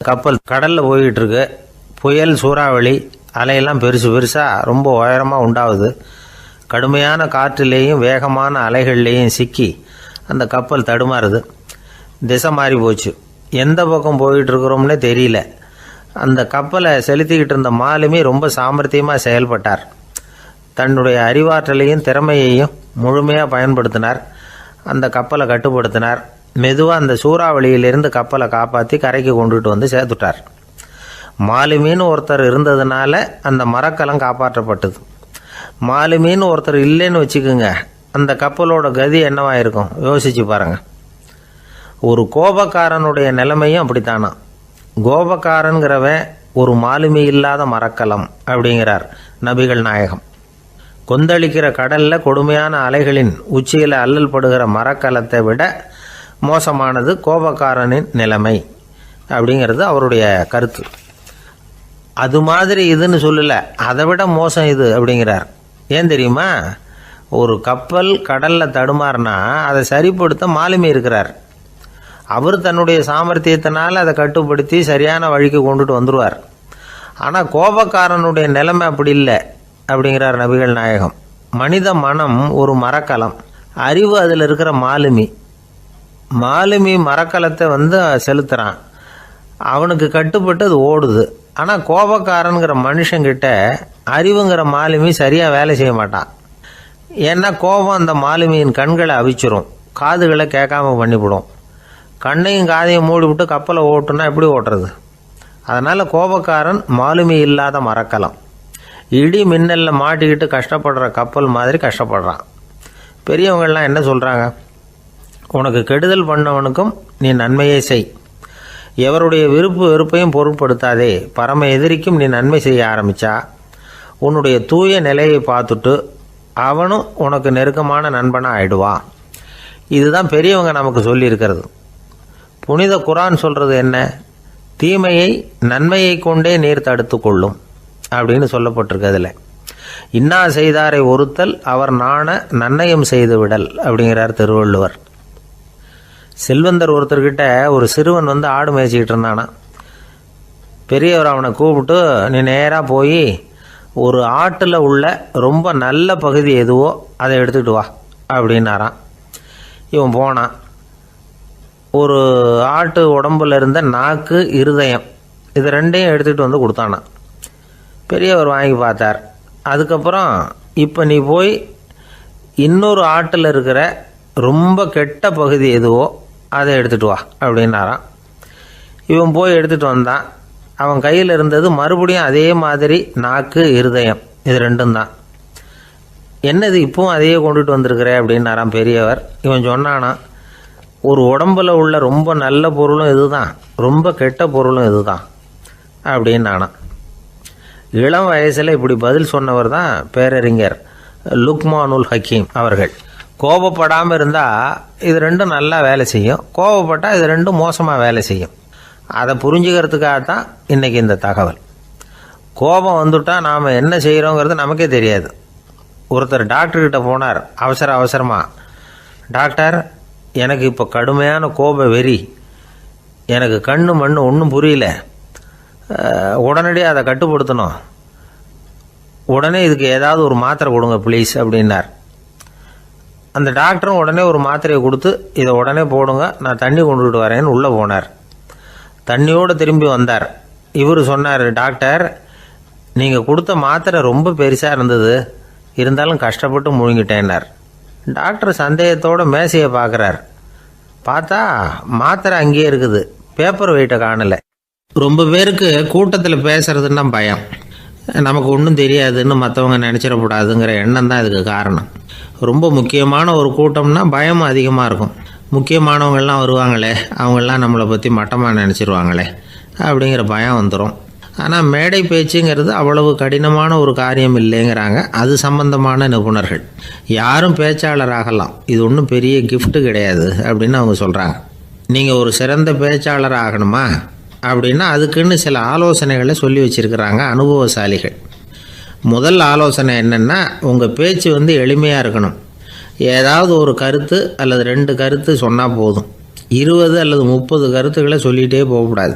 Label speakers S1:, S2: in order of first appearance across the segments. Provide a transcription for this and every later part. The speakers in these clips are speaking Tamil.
S1: கப்பல் கடலில் போய்கிட்டு இருக்கு. புயல், சூறாவளி, அலையெல்லாம் பெருசு பெருசாக ரொம்ப உயரமாக உண்டாகுது. கடுமையான காற்றிலேயும் வேகமான அலைகள்லேயும் சிக்கி அந்த கப்பல் தடுமாறுது. திசை மாறி போச்சு. எந்த பக்கம் போயிட்டு இருக்கிறோம்னே தெரியல. அந்த கப்பலை செலுத்திக்கிட்டு இருந்த மாலுமி ரொம்ப சாமர்த்தியமாக செயல்பட்டார். தன்னுடைய அறிவாற்றலையும் திறமையையும் முழுமையாக பயன்படுத்தினார். அந்த கப்பலை கட்டுப்படுத்தினார். மெதுவாக அந்த சூறாவளியிலிருந்து கப்பலை காப்பாற்றி கரைக்கு கொண்டுட்டு வந்து சேர்த்துட்டார். மாலுமின்னு ஒருத்தர் இருந்ததுனால அந்த மரக்கலம் காப்பாற்றப்பட்டது. மாலுமின்னு ஒருத்தர் இல்லைன்னு வச்சுக்கோங்க, அந்த கப்பலோட கதி என்னவா இருக்கும் யோசிச்சு பாருங்க. ஒரு கோபக்காரனுடைய நிலைமையும் அப்படித்தானா. கோபக்காரன்கிறவன் ஒரு மாலுமி இல்லாத மரக்கலம் அப்படிங்கிறார் நபிகள் நாயகம். கொந்தளிக்கிற கடல்ல கொடுமையான அலைகளின் உச்சியில் அல்லல் படுகிற மரக்கலத்தை விட மோசமானது கோபக்காரனின் நிலைமை அப்படிங்கிறது அவருடைய கருத்து. அது மாதிரி இதுன்னு சொல்லல, அதை விட மோசம் இது அப்படிங்கிறார். ஏன் தெரியுமா? ஒரு கப்பல் கடல்ல தடுமாறினா அதை சரிப்படுத்த மாலுமி இருக்கிறார். அவர் தன்னுடைய சாமர்த்தியத்தினால் அதை கட்டுப்படுத்தி சரியான வழிக்கு கொண்டுட்டு வந்துடுவார். ஆனால் கோபக்காரனுடைய நிலைமை அப்படி இல்லை அப்படிங்கிறார் நபிகள் நாயகம். மனித மனம் ஒரு மரக்கலம், அறிவு அதில் இருக்கிற மாலுமி. மாலுமி மரக்கலத்தை செலுத்துகிறான், அவனுக்கு கட்டுப்பட்டு அது ஓடுது. ஆனால் கோபக்காரனுங்கிற மனுஷங்கிட்ட அறிவுங்கிற மாலுமி சரியாக வேலை செய்ய மாட்டான். ஏன்னா கோபம் அந்த மாலுமியின் கண்களை அவிச்சிரும், காதுகளை கேட்காம பண்ணிவிடும். கண்ணையும் காதையும் மூடிவிட்டு கப்பலை ஓட்டுனா எப்படி ஓட்டுறது? அதனால் கோபக்காரன் மாலுமி இல்லாத மரக்கலம். இடி மின்னலில் மாட்டிக்கிட்டு கஷ்டப்படுற கப்பல் மாதிரி கஷ்டப்படுறான். பெரியவங்கள்லாம் என்ன சொல்கிறாங்க? உனக்கு கெடுதல் பண்ணவனுக்கும் நீ நன்மையை செய், எவருடைய விருப்பு வெறுப்பையும் பொருட்படுத்தாதே. பரம எதிரிக்கும் நீ நன்மை செய்ய ஆரம்பித்தா உன்னுடைய தூய நிலையை பார்த்துட்டு அவனும் உனக்கு நெருக்கமான நண்பனாக ஆயிடுவான். இதுதான் பெரியவங்க நமக்கு சொல்லியிருக்கிறது. புனித குரான் சொல்கிறது என்ன? தீமையை நன்மையை கொண்டே நீர் தடுத்து கொள்ளும் அப்படின்னு சொல்லப்பட்டிருக்கு. அதில் இன்னா செய்தாரை ஒருத்தல் அவர் நாண நன்னயம் செய்து விடல் அப்படிங்கிறார் திருவள்ளுவர். செல்வந்தர் ஒருத்தர்கிட்ட ஒரு சிறுவன் ஆடு மேய்ச்சிக்கிட்டு இருந்தானா. பெரியவர் அவனை கூப்பிட்டு, நீ நேராக போய் ஒரு ஆட்டில் உள்ள ரொம்ப நல்ல பகுதி எதுவோ அதை எடுத்துக்கிட்டு வா அப்படின்னாரான். இவன் போனான். ஒரு ஆட்டு உடம்புல இருந்த நாக்கு, இருதயம், இது ரெண்டையும் எடுத்துகிட்டு வந்து கொடுத்தானான். பெரியவர் வாங்கி பார்த்தார். அதுக்கப்புறம் இப்போ நீ போய் இன்னொரு ஆட்டில் இருக்கிற ரொம்ப கெட்ட பகுதி எதுவோ அதை எடுத்துகிட்டு வா அப்படின்னாரான். இவன் போய் எடுத்துகிட்டு வந்தான். அவன் கையில் இருந்தது மறுபடியும் அதே மாதிரி நாக்கு, இருதயம், இது ரெண்டும் தான். என்னது இப்பவும் அதையே கொண்டுட்டு வந்திருக்கிற அப்படின்னாரான் பெரியவர். இவன் சொன்னானா, ஒரு உடம்புல உள்ள ரொம்ப நல்ல பொருளும் இதுதான், ரொம்ப கெட்ட பொருளும் இதுதான் அப்படின்னானா. இளம் வயசில் இப்படி பதில் சொன்னவர் தான் பேரறிஞர் லுக்மானுல் ஹக்கீம் அவர்கள். கோபப்படாமல் இருந்தால் இது ரெண்டும் நல்லா வேலை செய்யும், கோபப்பட்டால் இது ரெண்டும் மோசமாக வேலை செய்யும். அதை புரிஞ்சுக்கிறதுக்காகத்தான் இன்றைக்கி இந்த தகவல். கோபம் வந்துட்டால் நாம் என்ன செய்கிறோங்கிறது நமக்கே தெரியாது. ஒருத்தர் டாக்டர்கிட்ட போனார் அவசரமாக. டாக்டர், எனக்கு இப்போ கடுமையான கோப வெறி, எனக்கு கண்ணு மண்ணு ஒன்றும் புரியல, உடனடியாக அதை கட்டுப்படுத்தணும், உடனே இதுக்கு ஏதாவது ஒரு மாத்திரை கொடுங்க ப்ளீஸ் அப்படின்னார். அந்த டாக்டரும் உடனே ஒரு மாத்திரையை கொடுத்து, இதை உடனே போடுங்க, நான் தண்ணி கொண்டுகிட்டு வரேன்னு உள்ளே போனார். தண்ணியோடு திரும்பி வந்தார். இவர் சொன்னார், டாக்டர், நீங்கள் கொடுத்த மாத்திரை ரொம்ப பெருசாக இருந்தது, இருந்தாலும் கஷ்டப்பட்டு முழுங்கிட்டேன்னார். டாக்டர் சந்தேகத்தோடு மேசையை பார்க்குறார். பார்த்தா மாத்திரை அங்கேயே இருக்குது, பேப்பர் வெயிட்டை காணலை. ரொம்ப பேருக்கு கூட்டத்தில் பேசுறதுன்னா பயம், நமக்கு ஒன்றும் தெரியாதுன்னு மற்றவங்க நினச்சிடக்கூடாதுங்கிற எண்ணம் தான் இதுக்கு காரணம். ரொம்ப முக்கியமான ஒரு கூட்டம்னா பயமும் அதிகமாக இருக்கும். முக்கியமானவங்கள்லாம் வருவாங்களே, அவங்களாம் நம்மளை பற்றி மட்டமாக நினச்சிருவாங்களே அப்படிங்கிற பயம் வந்துடும். ஆனால் மேடை பேச்சுங்கிறது அவ்வளவு கடினமான ஒரு காரியம் இல்லைங்கிறாங்க அது சம்பந்தமான நிபுணர்கள். யாரும் பேச்சாளர் ஆகலாம், இது ஒன்றும் பெரிய கிஃப்ட்டு கிடையாது அப்படின்னு அவங்க சொல்கிறாங்க. நீங்கள் ஒரு சிறந்த பேச்சாளர் ஆகணுமா அப்படின்னா அதுக்குன்னு சில ஆலோசனைகளை சொல்லி வச்சுருக்கிறாங்க அனுபவசாலிகள். முதல் ஆலோசனை என்னென்னா, உங்கள் பேச்சு எளிமையாக இருக்கணும். ஏதாவது ஒரு கருத்து அல்லது 2 கருத்து சொன்னால் போதும். 20 அல்லது 30 கருத்துக்களை சொல்லிகிட்டே போகக்கூடாது.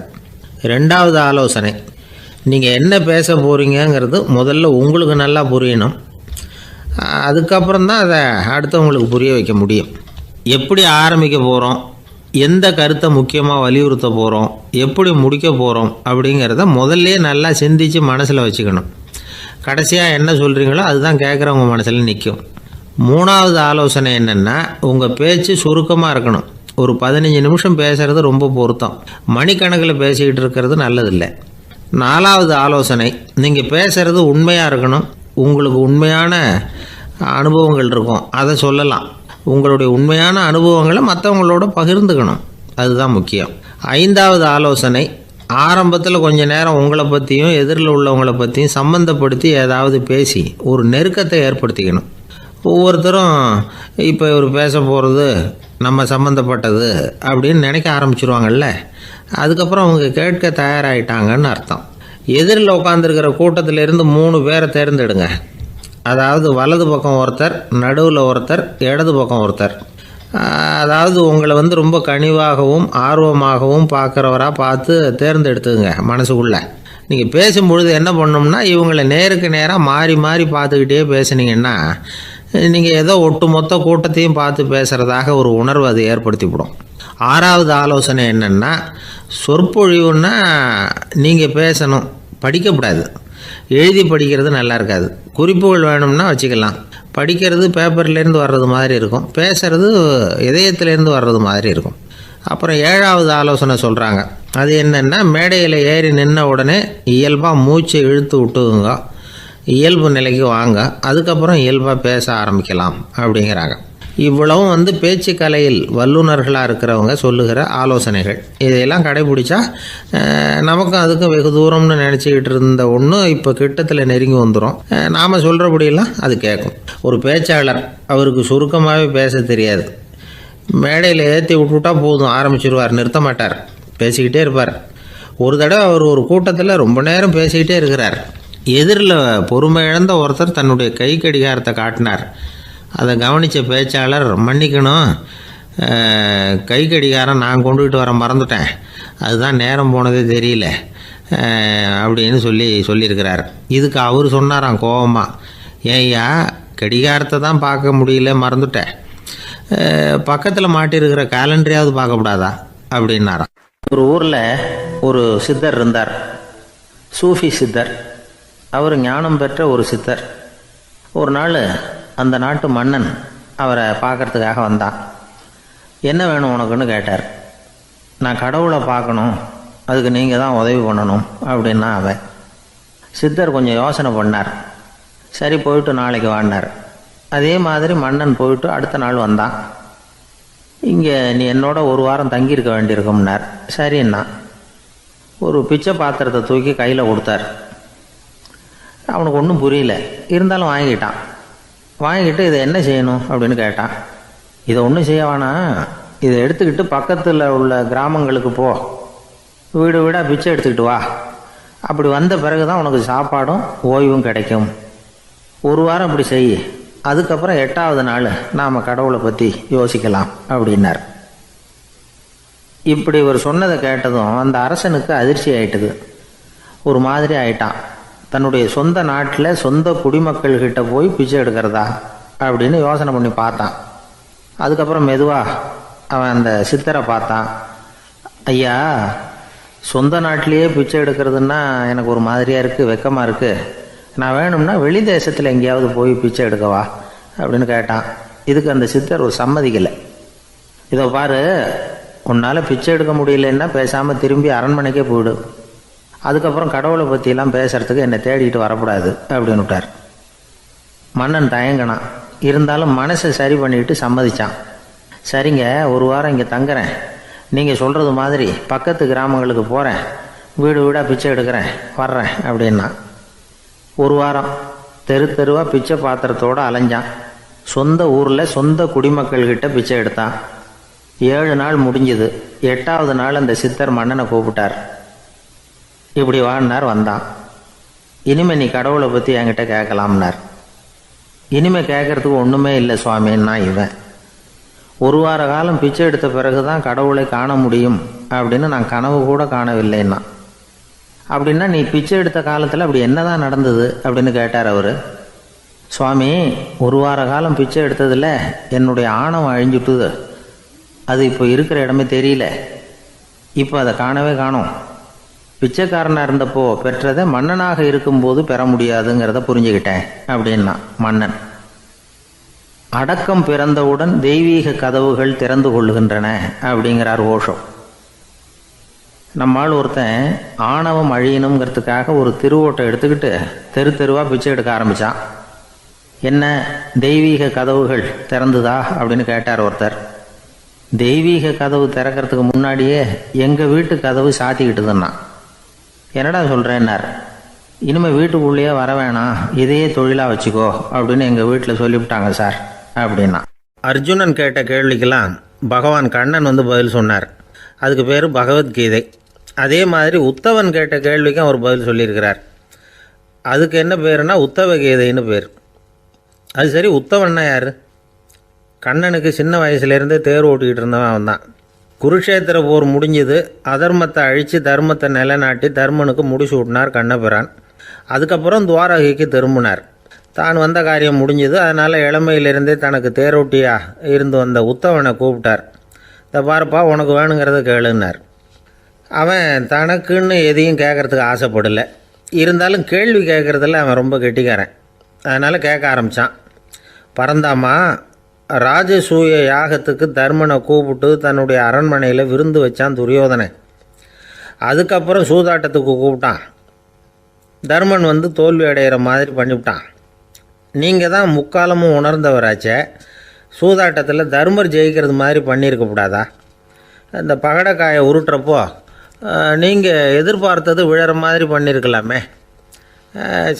S1: ரெண்டாவது ஆலோசனை, நீங்கள் என்ன பேச போகிறீங்கிறது முதல்ல உங்களுக்கு நல்லா புரியணும். அதுக்கப்புறம் தான் அதை அடுத்தவங்களுக்கு புரிய வைக்க முடியும். எப்படி ஆரம்பிக்க போகிறோம், எந்த கருத்தை முக்கியமாக வலியுறுத்த போகிறோம், எப்படி முடிக்க போகிறோம் அப்படிங்கிறத முதல்ல நல்லா சிந்தித்து மனசில் வச்சுக்கணும். கடைசியாக என்ன சொல்கிறீங்களோ அதுதான் கேட்குறவங்க மனசில் நிற்கும். மூணாவது ஆலோசனை என்னென்னா, உங்கள் பேச்சு சுருக்கமாக இருக்கணும். ஒரு 15 நிமிஷம் பேசுகிறது ரொம்ப பொருத்தம். மணிக்கணக்கில் பேசிக்கிட்டு இருக்கிறது நல்லதில்லை. நாலாவது ஆலோசனை, நீங்கள் பேசுகிறது உண்மையாக இருக்கணும். உங்களுக்கு உண்மையான அனுபவங்கள் இருக்கும், அதை சொல்லலாம். உங்களுடைய உண்மையான அனுபவங்களை மற்றவங்களோட பகிர்ந்துக்கணும், அதுதான் முக்கியம். ஐந்தாவது ஆலோசனை, ஆரம்பத்தில் கொஞ்ச நேரம் உங்களை பற்றியும் எதிரில் உள்ளவங்களை பற்றியும் சம்மந்தப்படுத்தி ஏதாவது பேசி ஒரு நெருக்கத்தை ஏற்படுத்திக்கணும். ஒவ்வொருத்தரும் இப்போ இவர் பேச போகிறது நம்ம சம்மந்தப்பட்டது அப்படின்னு நினைக்க ஆரம்பிச்சிருவாங்கல்ல, அதுக்கப்புறம் அவங்க கேட்க தயாராகிட்டாங்கன்னு அர்த்தம். எதிரில் உட்காந்துருக்கிற கூட்டத்திலேருந்து 3 பேரை தேர்ந்தெடுங்க. அதாவது வலது பக்கம் ஒருத்தர், நடுவில் ஒருத்தர், இடது பக்கம் ஒருத்தர். அதாவது உங்களை ரொம்ப கனிவாகவும் ஆர்வமாகவும் பார்க்குறவராக பார்த்து தேர்ந்தெடுத்துங்க மனசுக்குள்ளே. நீங்கள் பேசும்பொழுது என்ன பண்ணணும்னா, இவங்களை நேருக்கு நேராக மாறி மாறி பார்த்துக்கிட்டே பேசுனீங்கன்னா நீங்கள் ஏதோ ஒட்டுமொத்த கூட்டத்தையும் பார்த்து பேசுகிறதாக ஒரு உணர்வு அது ஏற்படுத்திவிடும். ஆறாவது ஆலோசனை என்னென்னா, சொற்பொழிவுன்னா நீங்கள் பேசணும், படிக்கக்கூடாது. எழுதி படிக்கிறது நல்லா இருக்காது. குறிப்புகள் வேணும்னா வச்சுக்கலாம். படிக்கிறது பேப்பர்லேருந்து வர்றது மாதிரி இருக்கும், பேசுகிறது இதயத்திலேருந்து வர்றது மாதிரி இருக்கும். அப்புறம் ஏழாவது ஆலோசனை சொல்கிறாங்க. அது என்னென்னா, மேடையில் ஏறி நின்ன உடனே இயல்பாக மூச்சை இழுத்து விட்டுங்க, இயல்பு நிலைக்கு வாங்க, அதுக்கப்புறம் இயல்பாக பேச ஆரம்பிக்கலாம் அப்படிங்கிறாங்க. இவ்வளவும் பேச்சு கலையில் வல்லுநர்களாக இருக்கிறவங்க சொல்லுகிற ஆலோசனைகள். இதையெல்லாம் கடைபிடிச்சா நமக்கும் அதுக்கும் வெகு தூரம்னு நினச்சிக்கிட்டு இருந்த ஒன்று இப்போ கிட்டத்தில் நெருங்கி வந்துடும். நாம் சொல்கிறபடியெல்லாம் அது கேட்கும். ஒரு பேச்சாளர், அவருக்கு சுருக்கமாகவே பேச தெரியாது. மேடையில் ஏற்றி விட்டுவிட்டா போதும், ஆரம்பிச்சிருவார், நிறுத்த மாட்டார், பேசிக்கிட்டே இருப்பார். ஒரு தடவை அவர் ஒரு கூட்டத்தில் ரொம்ப நேரம் பேசிக்கிட்டே இருக்கிறார். எதிரில் பொறுமை இழந்த ஒருத்தர் தன்னுடைய கை கடிகாரத்தை காட்டினார். அதை கவனித்த பேச்சாளர், மன்னிக்கணும், கை கடிகாரம் நான் கொண்டுகிட்டு வர மறந்துட்டேன், அதுதான் நேரம் போனதே தெரியல அப்படின்னு சொல்லியிருக்கிறார். இதுக்கு அவர் சொன்னாராம் கோபமாக, ஏய்யா கடிகாரத்தை தான் பார்க்க முடியல, மறந்துட்டேன், பக்கத்தில் மாட்டிருக்கிற கேலண்டரையாவது பார்க்கக்கூடாதா அப்படின்னாராம். ஒரு ஊரில் ஒரு சித்தர் இருந்தார், சூஃபி சித்தர். அவர் ஞானம் பெற்ற ஒரு சித்தர். ஒரு நாள் அந்த நாட்டு மன்னன் அவரை பார்க்கறதுக்காக வந்தான். என்ன வேணும் உனக்குன்னு கேட்டார். நான் கடவுளை பார்க்கணும், அதுக்கு நீங்கள் தான் உதவி பண்ணணும் அப்படின்னா அவன். சித்தர் கொஞ்சம் யோசனை பண்ணார். சரி, போயிட்டு நாளைக்கு வாடினார். அதே மாதிரி மன்னன் போயிட்டு அடுத்த நாள் வந்தான். இங்கே நீ என்னோட ஒரு வாரம் தங்கியிருக்க வேண்டியிருக்கும்னார். சரின்னா ஒரு பிச்சை பாத்திரத்தை தூக்கி கையில் கொடுத்தார். அவனுக்கு ஒன்றும் புரியல, இருந்தாலும் வாங்கிட்டான். வாங்கிட்டு இதை என்ன செய்யணும் அப்படின்னு கேட்டான். இதை ஒன்றும் செய்ய வேணாம், இதை எடுத்துக்கிட்டு பக்கத்தில் உள்ள கிராமங்களுக்கு போ, வீடு வீடாக பிச்சை எடுத்துக்கிட்டு வா, அப்படி வந்த பிறகு தான் உனக்கு சாப்பாடும் ஓய்வும் கிடைக்கும். ஒரு வாரம் அப்படி செய், அதுக்கப்புறம் 8வது நாள் நாம் கடவுளை பற்றி யோசிக்கலாம் அப்படின்னார். இப்படி இவர் சொன்னதை கேட்டதும் அந்த அரசனுக்கு அதிர்ச்சி ஆயிட்டுது. ஒரு மாதிரி ஆயிட்டான். தன்னுடைய சொந்த நாட்டில் சொந்த குடிமக்கள்கிட்ட போய் பிச்சை எடுக்கிறதா அப்படின்னு யோசனை பண்ணி பார்த்தான். அதுக்கப்புறம் மெதுவாக அவன் அந்த சித்தரை பார்த்தான். ஐயா, சொந்த நாட்டிலேயே பிச்சை எடுக்கிறதுன்னா எனக்கு ஒரு மாதிரியாக இருக்குது, வெக்கமாக இருக்குது, நான் வேணும்னா வெளி தேசத்தில் எங்கேயாவது போய் பிச்சை எடுக்கவா அப்படின்னு கேட்டான். இதுக்கு அந்த சித்தர் ஒரு சம்மதிக்கலை. இதை பாரு, உன்னால் பிச்சை எடுக்க முடியலன்னா பேசாமல் திரும்பி அரண்மனைக்கே போயிடு, அதுக்கப்புறம் கடவுளை பற்றியெல்லாம் பேசுகிறதுக்கு என்னை தேடிட்டு வரக்கூடாது அப்படின்னு விட்டார். மன்னன் தயங்கினான், இருந்தாலும் மனசை சரி பண்ணிட்டு சம்மதிச்சான். சரிங்க, ஒரு வாரம் இங்கே தங்குறேன், நீங்கள் சொல்கிறது மாதிரி பக்கத்து கிராமங்களுக்கு போகிறேன், வீடு வீடாக பிச்சை எடுக்கிறேன், வர்றேன் அப்படின்னா. ஒரு வாரம் தெரு தெருவாக பிச்சை பாத்திரத்தோடு அலைஞ்சான். சொந்த ஊரில் சொந்த குடிமக்கள்கிட்ட பிச்சை எடுத்தான். 7 நாள் முடிஞ்சுது. 8வது நாள் அந்த சித்தர் மன்னனை கூப்பிட்டார். இப்படி வாழ்னார், வந்தான். இனிமே நீ கடவுளை பற்றி என்கிட்ட கேட்கலாம்னார். இனிமே கேட்கறதுக்கு ஒன்றுமே இல்லை சுவாமின்னா இவன். ஒரு வார காலம் பிச்சை எடுத்த பிறகு தான் கடவுளை காண முடியும் அப்படின்னு நான் கனவு கூட காணவில்லைன்னா. அப்படின்னா நீ பிச்சை எடுத்த காலத்தில் அப்படி என்னதான் நடந்தது அப்படின்னு கேட்டார் அவர். சுவாமி, ஒரு வார காலம் பிச்சை எடுத்ததில் என்னுடைய ஆணவம் அழிஞ்சுட்டுது. அது இப்போ இருக்கிற இடமே தெரியல. இப்போ அதை காணவே காணோம். பிச்சைக்காரனாக இருந்தப்போ பெற்றதை மன்னனாக இருக்கும்போது பெற முடியாதுங்கிறத புரிஞ்சுக்கிட்டேன் அப்படின்னா மன்னன். அடக்கம் பிறந்தவுடன் தெய்வீக கதவுகள் திறந்து கொள்ளுகின்றன அப்படிங்கிறார் ஓஷோ. நம்மால் ஒருத்தன் ஆணவம் அழியணுங்கிறதுக்காக ஒரு திருவோட்டை எடுத்துக்கிட்டு தெரு தெருவாக பிச்சை எடுக்க ஆரம்பித்தான். என்ன, தெய்வீக கதவுகள் திறந்துதா அப்படின்னு கேட்டார் ஒருத்தர். தெய்வீக கதவு திறக்கிறதுக்கு முன்னாடியே எங்கள் வீட்டு கதவு சாத்திக்கிட்டுதுன்னா. என்னடா சொல்கிறேன்னார். இனிமேல் வீட்டுக்குள்ளேயே வர வேணாம், இதையே தொழிலாக வச்சுக்கோ அப்படின்னு எங்கள் வீட்டில் சொல்லிவிட்டாங்க சார் அப்படின்னா. அர்ஜுனன் கேட்ட கேள்விக்கெல்லாம் பகவான் கண்ணன் பதில் சொன்னார். அதுக்கு பேர் பகவத்கீதை. அதே மாதிரி உத்தவன் கேட்ட கேள்விக்கும் அவர் பதில் சொல்லியிருக்கிறார். அதுக்கு என்ன பேருனா உத்தவ கீதைன்னு பேர். அது சரி, உத்தவன்னா யார்? கண்ணனுக்கு சின்ன வயசுலேருந்தே தேர் ஓட்டிக்கிட்டு இருந்தவன் அவன் தான். குருஷேத்திர போர் முடிஞ்சது. அதர்மத்தை அழித்து தர்மத்தை நிலைநாட்டி தர்மனுக்கு முடிச்சு விட்டினார் கண்ணபிரான். அதுக்கப்புறம் துவாரகைக்கு திரும்பினார். தான் வந்த காரியம் முடிஞ்சது. அதனால் இளமையிலிருந்தே தனக்கு தேரோட்டியாக இருந்து வந்த உத்தவனை கூப்பிட்டார். இந்த பாருப்பா, உனக்கு வேணுங்கிறத கேளுன்னார். அவன் தனக்குன்னு எதையும் கேட்குறதுக்கு ஆசைப்படலை. இருந்தாலும் கேள்வி கேட்குறதில்ல அவன் ரொம்ப கெட்டிக்காரன். அதனால் கேட்க ஆரம்பித்தான். பரந்தாமா, ராஜசூய யாகத்துக்கு தர்மனை கூப்பிட்டு தன்னுடைய அரண்மனையில் விருந்து வச்சான் துரியோதனன். அதுக்கப்புறம் சூதாட்டத்துக்கு கூப்பிட்டான். தர்மன் தோல்வி அடைகிற மாதிரி பண்ணிவிட்டான். நீங்கள் தான் முக்காலமும் உணர்ந்தவராச்சே, சூதாட்டத்தில் தர்மர் ஜெயிக்கிறது மாதிரி பண்ணியிருக்கக்கூடாதா? இந்த பகடைக்காயை உருட்டுறப்போ நீங்கள் எதிர்பார்த்தது விழற மாதிரி பண்ணியிருக்கலாமே.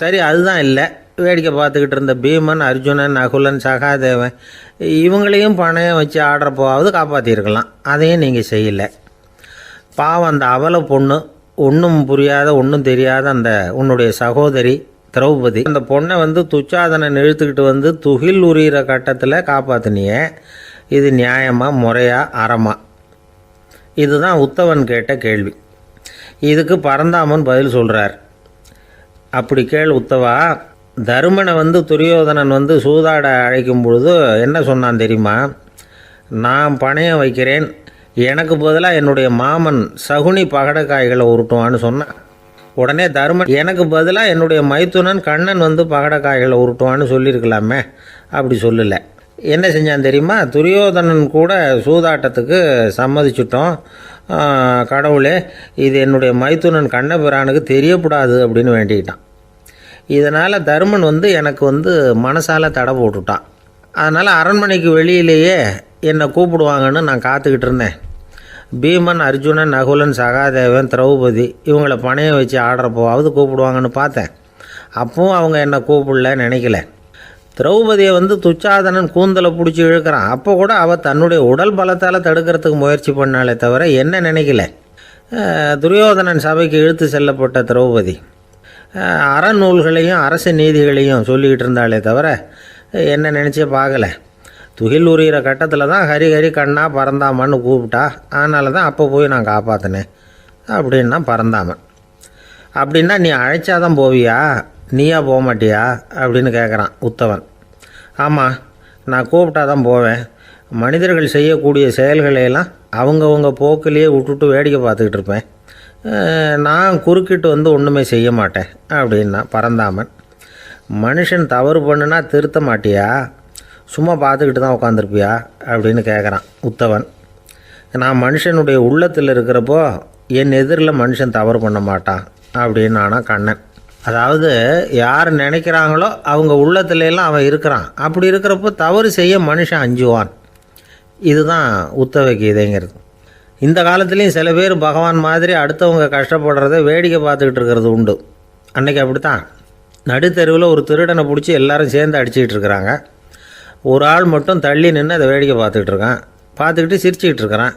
S1: சரி, அதுதான் இல்லை. வேடிக்கை பார்த்துக்கிட்டு இருந்த பீமன், அர்ஜுனன், நகுலன், சகாதேவன் இவங்களையும் பணையம் வச்சு ஆடுறப்போவாவது காப்பாற்றிருக்கலாம். அதையும் நீங்கள் செய்யலை. பாவம், அந்த அவல பொண்ணு, ஒன்றும் புரியாத ஒன்றும் தெரியாத அந்த உன்னுடைய சகோதரி திரௌபதி, அந்த பொண்ணை துச்சாதனன் இழுத்துக்கிட்டு துகில் உரிகிற கட்டத்தில் காப்பாற்றினியே. இது நியாயமா, முறையா, அறமா? இதுதான் உத்தவன் கேட்ட கேள்வி. இதுக்கு பரந்தாமன் பதில் சொல்கிறார். அப்படி கேள் உத்தவா. தருமனை துரியோதனன் சூதாட அழைக்கும் பொழுது என்ன சொன்னான் தெரியுமா? நான் பணையம் வைக்கிறேன், எனக்கு பதிலாக என்னுடைய மாமன் சகுனி பகடைக்காய்களை உருட்டுவான்னு சொன்னான். உடனே தருமன், எனக்கு பதிலாக என்னுடைய மைத்துனன் கண்ணன் பகடைக்காய்களை உருட்டுவான்னு சொல்லியிருக்கலாமே. அப்படி சொல்லலை. என்ன செஞ்சான் தெரியுமா? துரியோதனன் கூட சூதாட்டத்துக்கு சம்மதிச்சுட்டோம். கடவுளே, இது என்னுடைய மைத்துனன் கண்ணபிரானுக்கு தெரியக்கூடாது அப்படின்னு வேண்டிக்கிட்டான். இதனால் தருமன் எனக்கு மனசால் தடை போட்டுட்டான். அதனால் அரண்மனைக்கு வெளியிலேயே என்னை கூப்பிடுவாங்கன்னு நான் காத்துக்கிட்டு இருந்தேன். பீமன், அர்ஜுனன், நகுலன், சகாதேவன், திரௌபதி இவங்களை பணையம் வச்சு ஆடுறப்போவாவது கூப்பிடுவாங்கன்னு பார்த்தேன். அப்பவும் அவங்க என்னை கூப்பிடல, நினைக்கல. திரௌபதியை துச்சாதனன் கூந்தலை பிடிச்சி இழுக்கிறான். அப்போ கூட அவள் தன்னுடைய உடல் பலத்தால் தடுக்கிறதுக்கு முயற்சி பண்ணாலே தவிர என்ன நினைக்கல. துரியோதனன் சபைக்கு இழுத்து செல்லப்பட்ட திரௌபதி அறநூல்களையும் அரச நீதிகளையும் சொல்லிக்கிட்டு இருந்தாலே தவிர என்ன நினச்சே பார்க்கலை. துகில் உரிகிற கட்டத்தில் தான் ஹரி ஹரி கண்ணா பரந்தாமன்னு கூப்பிட்டா. அதனால தான் அப்போ போய் நான் காப்பாற்றினேன் அப்படின்னா பரந்தாமன். அப்படின்னா நீ அழைச்சாதான் போவியா, நீயா போக மாட்டியா அப்படின்னு கேட்குறான் உத்தவன். ஆமாம், நான் கூப்பிட்டா தான் போவேன். மனிதர்கள் செய்யக்கூடிய செயல்களையெல்லாம் அவங்கவுங்க போக்கிலேயே விட்டுட்டு வேடிக்கை பார்த்துக்கிட்டு இருப்பேன். நான் குறுக்கிட்டு ஒன்றுமே செய்ய மாட்டேன் அப்படின்னா பரந்தாமன். மனுஷன் தவறு பண்ணுனா திருத்த மாட்டியா, சும்மா பார்த்துக்கிட்டு தான் உட்காந்துருப்பியா அப்படின்னு கேட்குறான் உத்தவன். நான் மனுஷனுடைய உள்ளத்தில் இருக்கிறப்போ என் எதிரில் மனுஷன் தவறு பண்ண மாட்டான் அப்படின்னு ஆனால் கண்ணன். அதாவது யார் நினைக்கிறாங்களோ அவங்க உள்ளத்துலலாம் அவன் இருக்கிறான். அப்படி இருக்கிறப்போ தவறு செய்ய மனுஷன் அஞ்சுவான். இதுதான் உத்தவ கீதைங்கிறது. இந்த காலத்துலேயும் சில பேர் பகவான் மாதிரி அடுத்தவங்க கஷ்டப்படுறத வேடிக்கை பார்த்துக்கிட்டு இருக்கிறது உண்டு. அன்றைக்கி அப்படித்தான். நடுத்தெருவில் ஒரு திருடனை பிடிச்சி எல்லாரும் சேர்ந்து அடிச்சுக்கிட்டு இருக்கிறாங்க. ஒரு ஆள் மட்டும் தள்ளி நின்று அதை வேடிக்கை பார்த்துக்கிட்டு இருக்கான். பார்த்துக்கிட்டு சிரிச்சுக்கிட்டு இருக்கிறான்.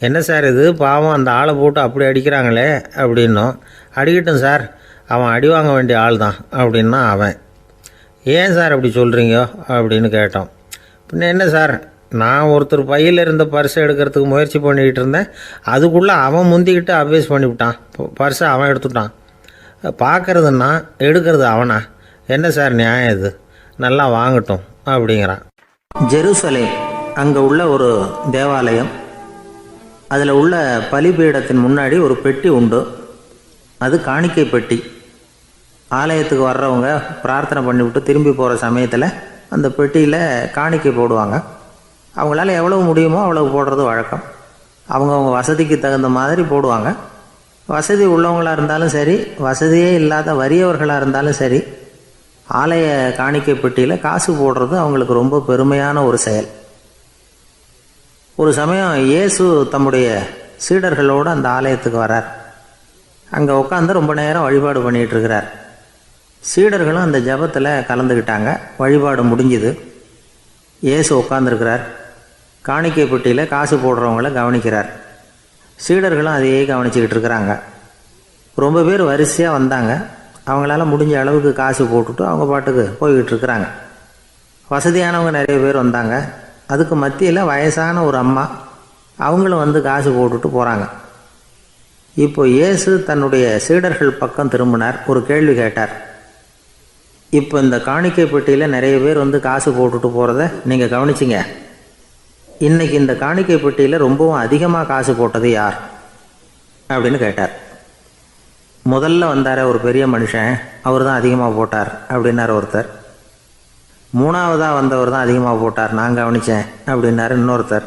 S1: என்ன சார் இது, பாவம் அந்த ஆளை போட்டு அப்படி அடிக்கிறாங்களே அப்படின்னும். அடிக்கட்டும் சார், அவன் அடி வாங்க வேண்டிய ஆள் தான் அப்படின்னா அவன். ஏன் சார் அப்படி சொல்கிறீங்க அப்படின்னு கேட்டோம். பின்ன என்ன சார், நான் ஒருத்தர் பையில் இருந்த பர்ஸை எடுக்கிறதுக்கு முயற்சி பண்ணிக்கிட்டு இருந்தேன். அதுக்குள்ளே அவன் முந்திக்கிட்டு அப்வேஸ் பண்ணிவிட்டான். பர்ஸை அவன் எடுத்துட்டான். பார்க்கறது நான், எடுக்கிறது அவனா? என்ன சார் நியாயம் இது? நல்லா வாங்கட்டும் அப்படிங்கிறான். ஜெருசலேம் அங்கே உள்ள ஒரு தேவாலயம். அதில் உள்ள பலிபீடத்தின் முன்னாடி ஒரு பெட்டி உண்டு. அது காணிக்கை பெட்டி. ஆலயத்துக்கு வர்றவங்க பிரார்த்தனை பண்ணிவிட்டு திரும்பி போகிற சமயத்தில் அந்த பெட்டியில் காணிக்கை போடுவாங்க. அவங்களால எவ்வளவு முடியுமோ அவ்வளவு போடுறது வழக்கம். அவங்கவுங்க வசதிக்கு தகுந்த மாதிரி போடுவாங்க. வசதி உள்ளவங்களாக இருந்தாலும் சரி, வசதியே இல்லாத வறியவர்களாக இருந்தாலும் சரி, ஆலய காணிக்கை பெட்டியில் காசு போடுறது அவங்களுக்கு ரொம்ப பெருமையான ஒரு செயல். ஒரு சமயம் இயேசு தம்முடைய சீடர்களோடு அந்த ஆலயத்துக்கு வரார். அங்கே உட்காந்து ரொம்ப நேரம் வழிபாடு பண்ணிகிட்டு இருக்கிறார். சீடர்களும் அந்த ஜபத்தில் கலந்துக்கிட்டாங்க. வழிபாடு முடிஞ்சுது. இயேசு உட்காந்துருக்கிறார். காணிக்கை பெட்டியில் காசு போடுறவங்கள கவனிக்கிறார். சீடர்களும் அதையே கவனிச்சுக்கிட்டு இருக்கிறாங்க. ரொம்ப பேர் வரிசையாக வந்தாங்க. அவங்களால முடிஞ்ச அளவுக்கு காசு போட்டுட்டு அவங்க பாட்டுக்கு போய்கிட்டு இருக்கிறாங்க. வசதியானவங்க நிறைய பேர் வந்தாங்க. அதுக்கு மத்தியில் வயசான ஒரு அம்மா, அவங்களும் வந்து காசு போட்டுட்டு போகிறாங்க. இப்போ இயேசு தன்னுடைய சீடர்கள் பக்கம் திரும்பினார். ஒரு கேள்வி கேட்டார். இப்போ இந்த காணிக்கை பெட்டியில் நிறைய பேர் வந்து காசு போட்டுட்டு போகிறத நீங்கள் கவனிச்சிங்க. இன்றைக்கி இந்த காணிக்கை பெட்டியில் ரொம்பவும் அதிகமாக காசு போட்டது யார் அப்படின்னு கேட்டார். முதல்ல வந்தார ஒரு பெரிய மனுஷன், அவர் தான் அதிகமாக போட்டார் அப்படின்னார் ஒருத்தர். மூணாவதாக வந்தவர் தான் அதிகமாக போட்டார், நான் கவனித்தேன் அப்படின்னாரு இன்னொருத்தர்.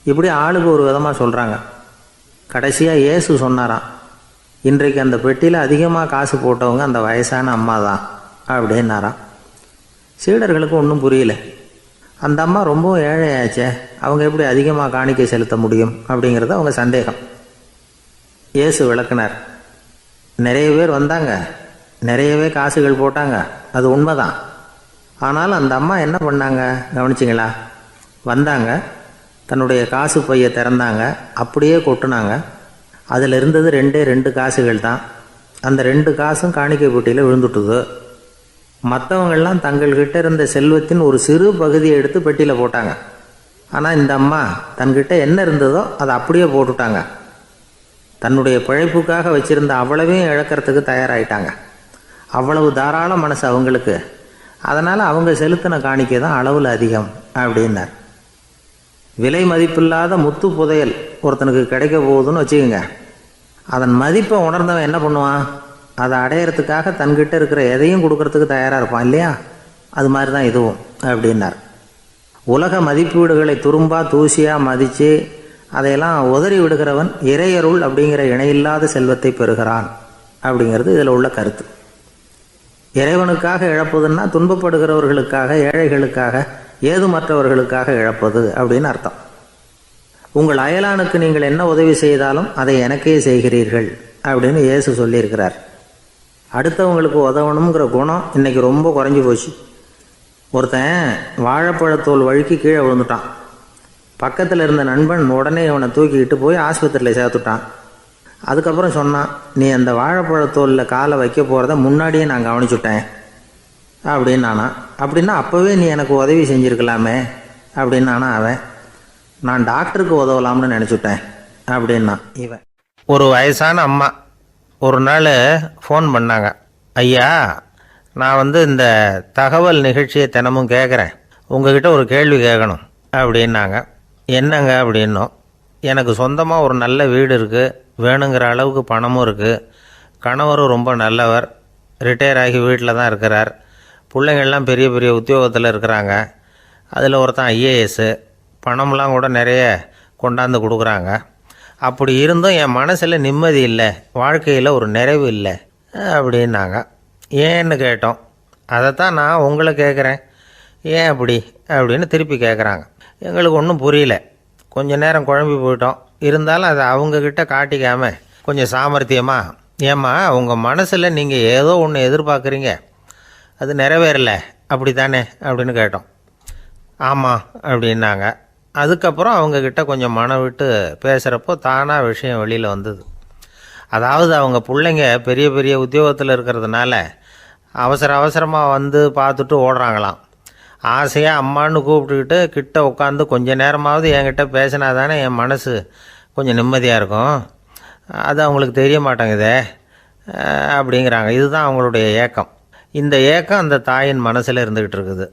S1: இப்படி ஆளுக்கு ஒரு விதமாக சொல்கிறாங்க. கடைசியாக இயேசு சொன்னாராம், இன்றைக்கு அந்த பெட்டியில் அதிகமாக காசு போட்டவங்க அந்த வயசான அம்மா தான் அப்படின்னாராம். சீடர்களுக்கு ஒன்றும் புரியல. அந்த அம்மா ரொம்ப ஏழையாச்சே, அவங்க எப்படி அதிகமாக காணிக்கை செலுத்த முடியும் அப்படிங்கிறது அவங்க சந்தேகம். இயேசு விளக்குனார். நிறைய பேர் வந்தாங்க, நிறையவே காசுகள் போட்டாங்க, அது உண்மைதான். ஆனால் அந்த அம்மா என்ன பண்ணாங்க கவனிச்சிங்களா? வந்தாங்க, தன்னுடைய காசு பையை திறந்தாங்க, அப்படியே கொட்டுனாங்க. அதில் இருந்தது 2 காசுகள் தான். அந்த 2 காசும் காணிக்கை பெட்டியில் விழுந்துட்டுது. மற்றவங்கள்லாம் தங்கள்கிட்ட இருந்த செல்வத்தின் ஒரு சிறு பகுதியை எடுத்து பெட்டியில் போட்டாங்க. ஆனால் இந்த அம்மா தன்கிட்ட என்ன இருந்ததோ அதை அப்படியே போட்டுட்டாங்க. தன்னுடைய பிழைப்புக்காக வச்சுருந்த அவ்வளவையும் இழக்கிறதுக்கு தயாராகிட்டாங்க. அவ்வளவு தாராள மனசு அவங்களுக்கு. அதனால் அவங்க செலுத்தின காணிக்கை தான் அளவில் அதிகம் அப்படின்னார். விலை மதிப்பில்லாத முத்து புதையல் ஒருத்தனுக்கு கிடைக்க போகுதுன்னு வச்சுக்கோங்க. அதன் மதிப்பை உணர்ந்தவன் என்ன பண்ணுவான்? அதை அடையிறதுக்காக தன்கிட்ட இருக்கிற எதையும் கொடுக்கறதுக்கு தயாராக இருப்பான் இல்லையா? அது மாதிரி தான் இதுவும் அப்படின்னார். உலக மதிப்பீடுகளை துரும்பா தூசியாக மதித்து அதையெல்லாம் உதறி விடுகிறவன் இறையருள் அப்படிங்கிற இணையில்லாத செல்வத்தை பெறுகிறான் அப்படிங்கிறது இதில் உள்ள கருத்து. இறைவனுக்காக இழப்பதுன்னா துன்பப்படுகிறவர்களுக்காக, ஏழைகளுக்காக, ஏதுமற்றவர்களுக்காக இழப்பது அப்படின்னு அர்த்தம். உங்கள் அயலானுக்கு நீங்கள் என்ன உதவி செய்தாலும் அதை எனக்கே செய்கிறீர்கள் அப்படின்னு இயேசு சொல்லியிருக்கிறார். அடுத்தவங்களுக்கு உதவணுங்கிற குணம் இன்றைக்கி ரொம்ப குறைஞ்சி போச்சு. ஒருத்தன் வாழைப்பழத்தோல் வழுக்கி கீழே விழுந்துட்டான். பக்கத்தில் இருந்த நண்பன் உடனே இவனை தூக்கிக்கிட்டு போய் ஆஸ்பத்திரியில் சேர்த்துட்டான். அதுக்கப்புறம் சொன்னான், நீ அந்த வாழைப்பழத்தோலில் காலை வைக்க போகிறத முன்னாடியே நான் கவனிச்சுட்டேன் அப்படின்னு நானா. அப்படின்னா அப்போவே நீ எனக்கு உதவி செஞ்சுருக்கலாமே அப்படின்னு நானா அவன். நான் டாக்டருக்கு உதவலாம்னு நினச்சிட்டேன் அப்படின்னா இவன். ஒரு வயசான அம்மா ஒரு நாள் ஃபோன் பண்ணாங்க. ஐயா, நான் இந்த தகவல் நிகழ்ச்சியை தினமும் கேட்குறேன், உங்ககிட்ட ஒரு கேள்வி கேட்கணும் அப்படின்னாங்க. என்னங்க அப்படின்னோம். எனக்கு சொந்தமாக ஒரு நல்ல வீடு இருக்குது, வேணுங்கிற அளவுக்கு பணமும் இருக்குது, கணவரும் ரொம்ப நல்லவர், ரிட்டையர் ஆகி வீட்டில் தான் இருக்கிறார், பிள்ளைங்கள்லாம் பெரிய பெரிய உத்தியோகத்தில் இருக்கிறாங்க, அதில் ஒருத்தன் ஐஏஎஸ்ஸு, பணம்லாம் கூட நிறைய கொண்டாந்து கொடுக்குறாங்க. அப்படி இருந்தும் என் மனசில் நிம்மதி இல்லை, வாழ்க்கையில் ஒரு நிறைவு இல்லை அப்படின்னாங்க. ஏன்னு கேட்டோம். அதைத்தான் நான் உங்களை கேட்குறேன், ஏன் அப்படி அப்படின்னு திருப்பி கேட்குறாங்க. எங்களுக்கு ஒன்றும் புரியல. கொஞ்சம் நேரம் குழம்பி போயிட்டோம். இருந்தாலும் அதை அவங்கக்கிட்ட காட்டிக்காமல் கொஞ்சம் சாமர்த்தியமாக, ஏம்மா உங்கள் மனசில் நீங்கள் ஏதோ ஒன்று எதிர்பார்க்குறீங்க, அது நிறைவேறல அப்படி தானே அப்படின்னு கேட்டோம். ஆமாம் அப்படின்னாங்க. அதுக்கப்புறம் அவங்கக்கிட்ட கொஞ்சம் மனம் விட்டு பேசுகிறப்போ தானாக விஷயம் வெளியில் வந்தது. அதாவது அவங்க பிள்ளைங்க பெரிய பெரிய உத்தியோகத்தில் இருக்கிறதுனால அவசரமாக பார்த்துட்டு ஓடுறாங்களாம். ஆசையாக அம்மான்னு கூப்பிட்டுக்கிட்டு கிட்ட உட்காந்து கொஞ்ச நேரமாவது என்கிட்ட பேசினா தானே என் மனசு கொஞ்சம் நிம்மதியாக இருக்கும். அது அவங்களுக்கு தெரிய மாட்டேங்குதே அப்படிங்கிறாங்க. இதுதான் அவங்களுடைய ஏக்கம். இந்த ஏக்கம் அந்த தாயின் மனசில் இருந்துக்கிட்டு இருக்குது.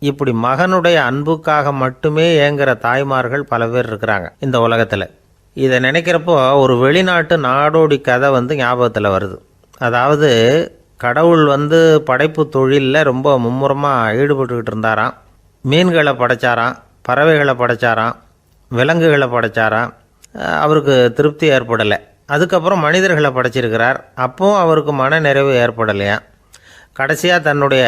S1: இப்படி மகனுடைய அன்புக்காக மட்டுமே ஏங்குற தாய்மார்கள் பல பேர் இருக்கிறாங்க இந்த உலகத்தில். இதை நினைக்கிறப்போ ஒரு வெளிநாட்டு நாடோடி கதை ஞாபகத்தில் வருது. அதாவது கடவுள் படைப்பு தொழிலில் ரொம்ப மும்முரமாக ஈடுபட்டுக்கிட்டு இருந்தாராம். மீன்களை படைச்சாராம், பறவைகளை படைச்சாராம், விலங்குகளை படைச்சாராம். அவருக்கு திருப்தி ஏற்படலை. அதுக்கப்புறம் மனிதர்களை படைச்சிருக்கிறார். அப்பவும் அவருக்கு மன நிறைவு ஏற்படலையாம். கடைசியாக தன்னுடைய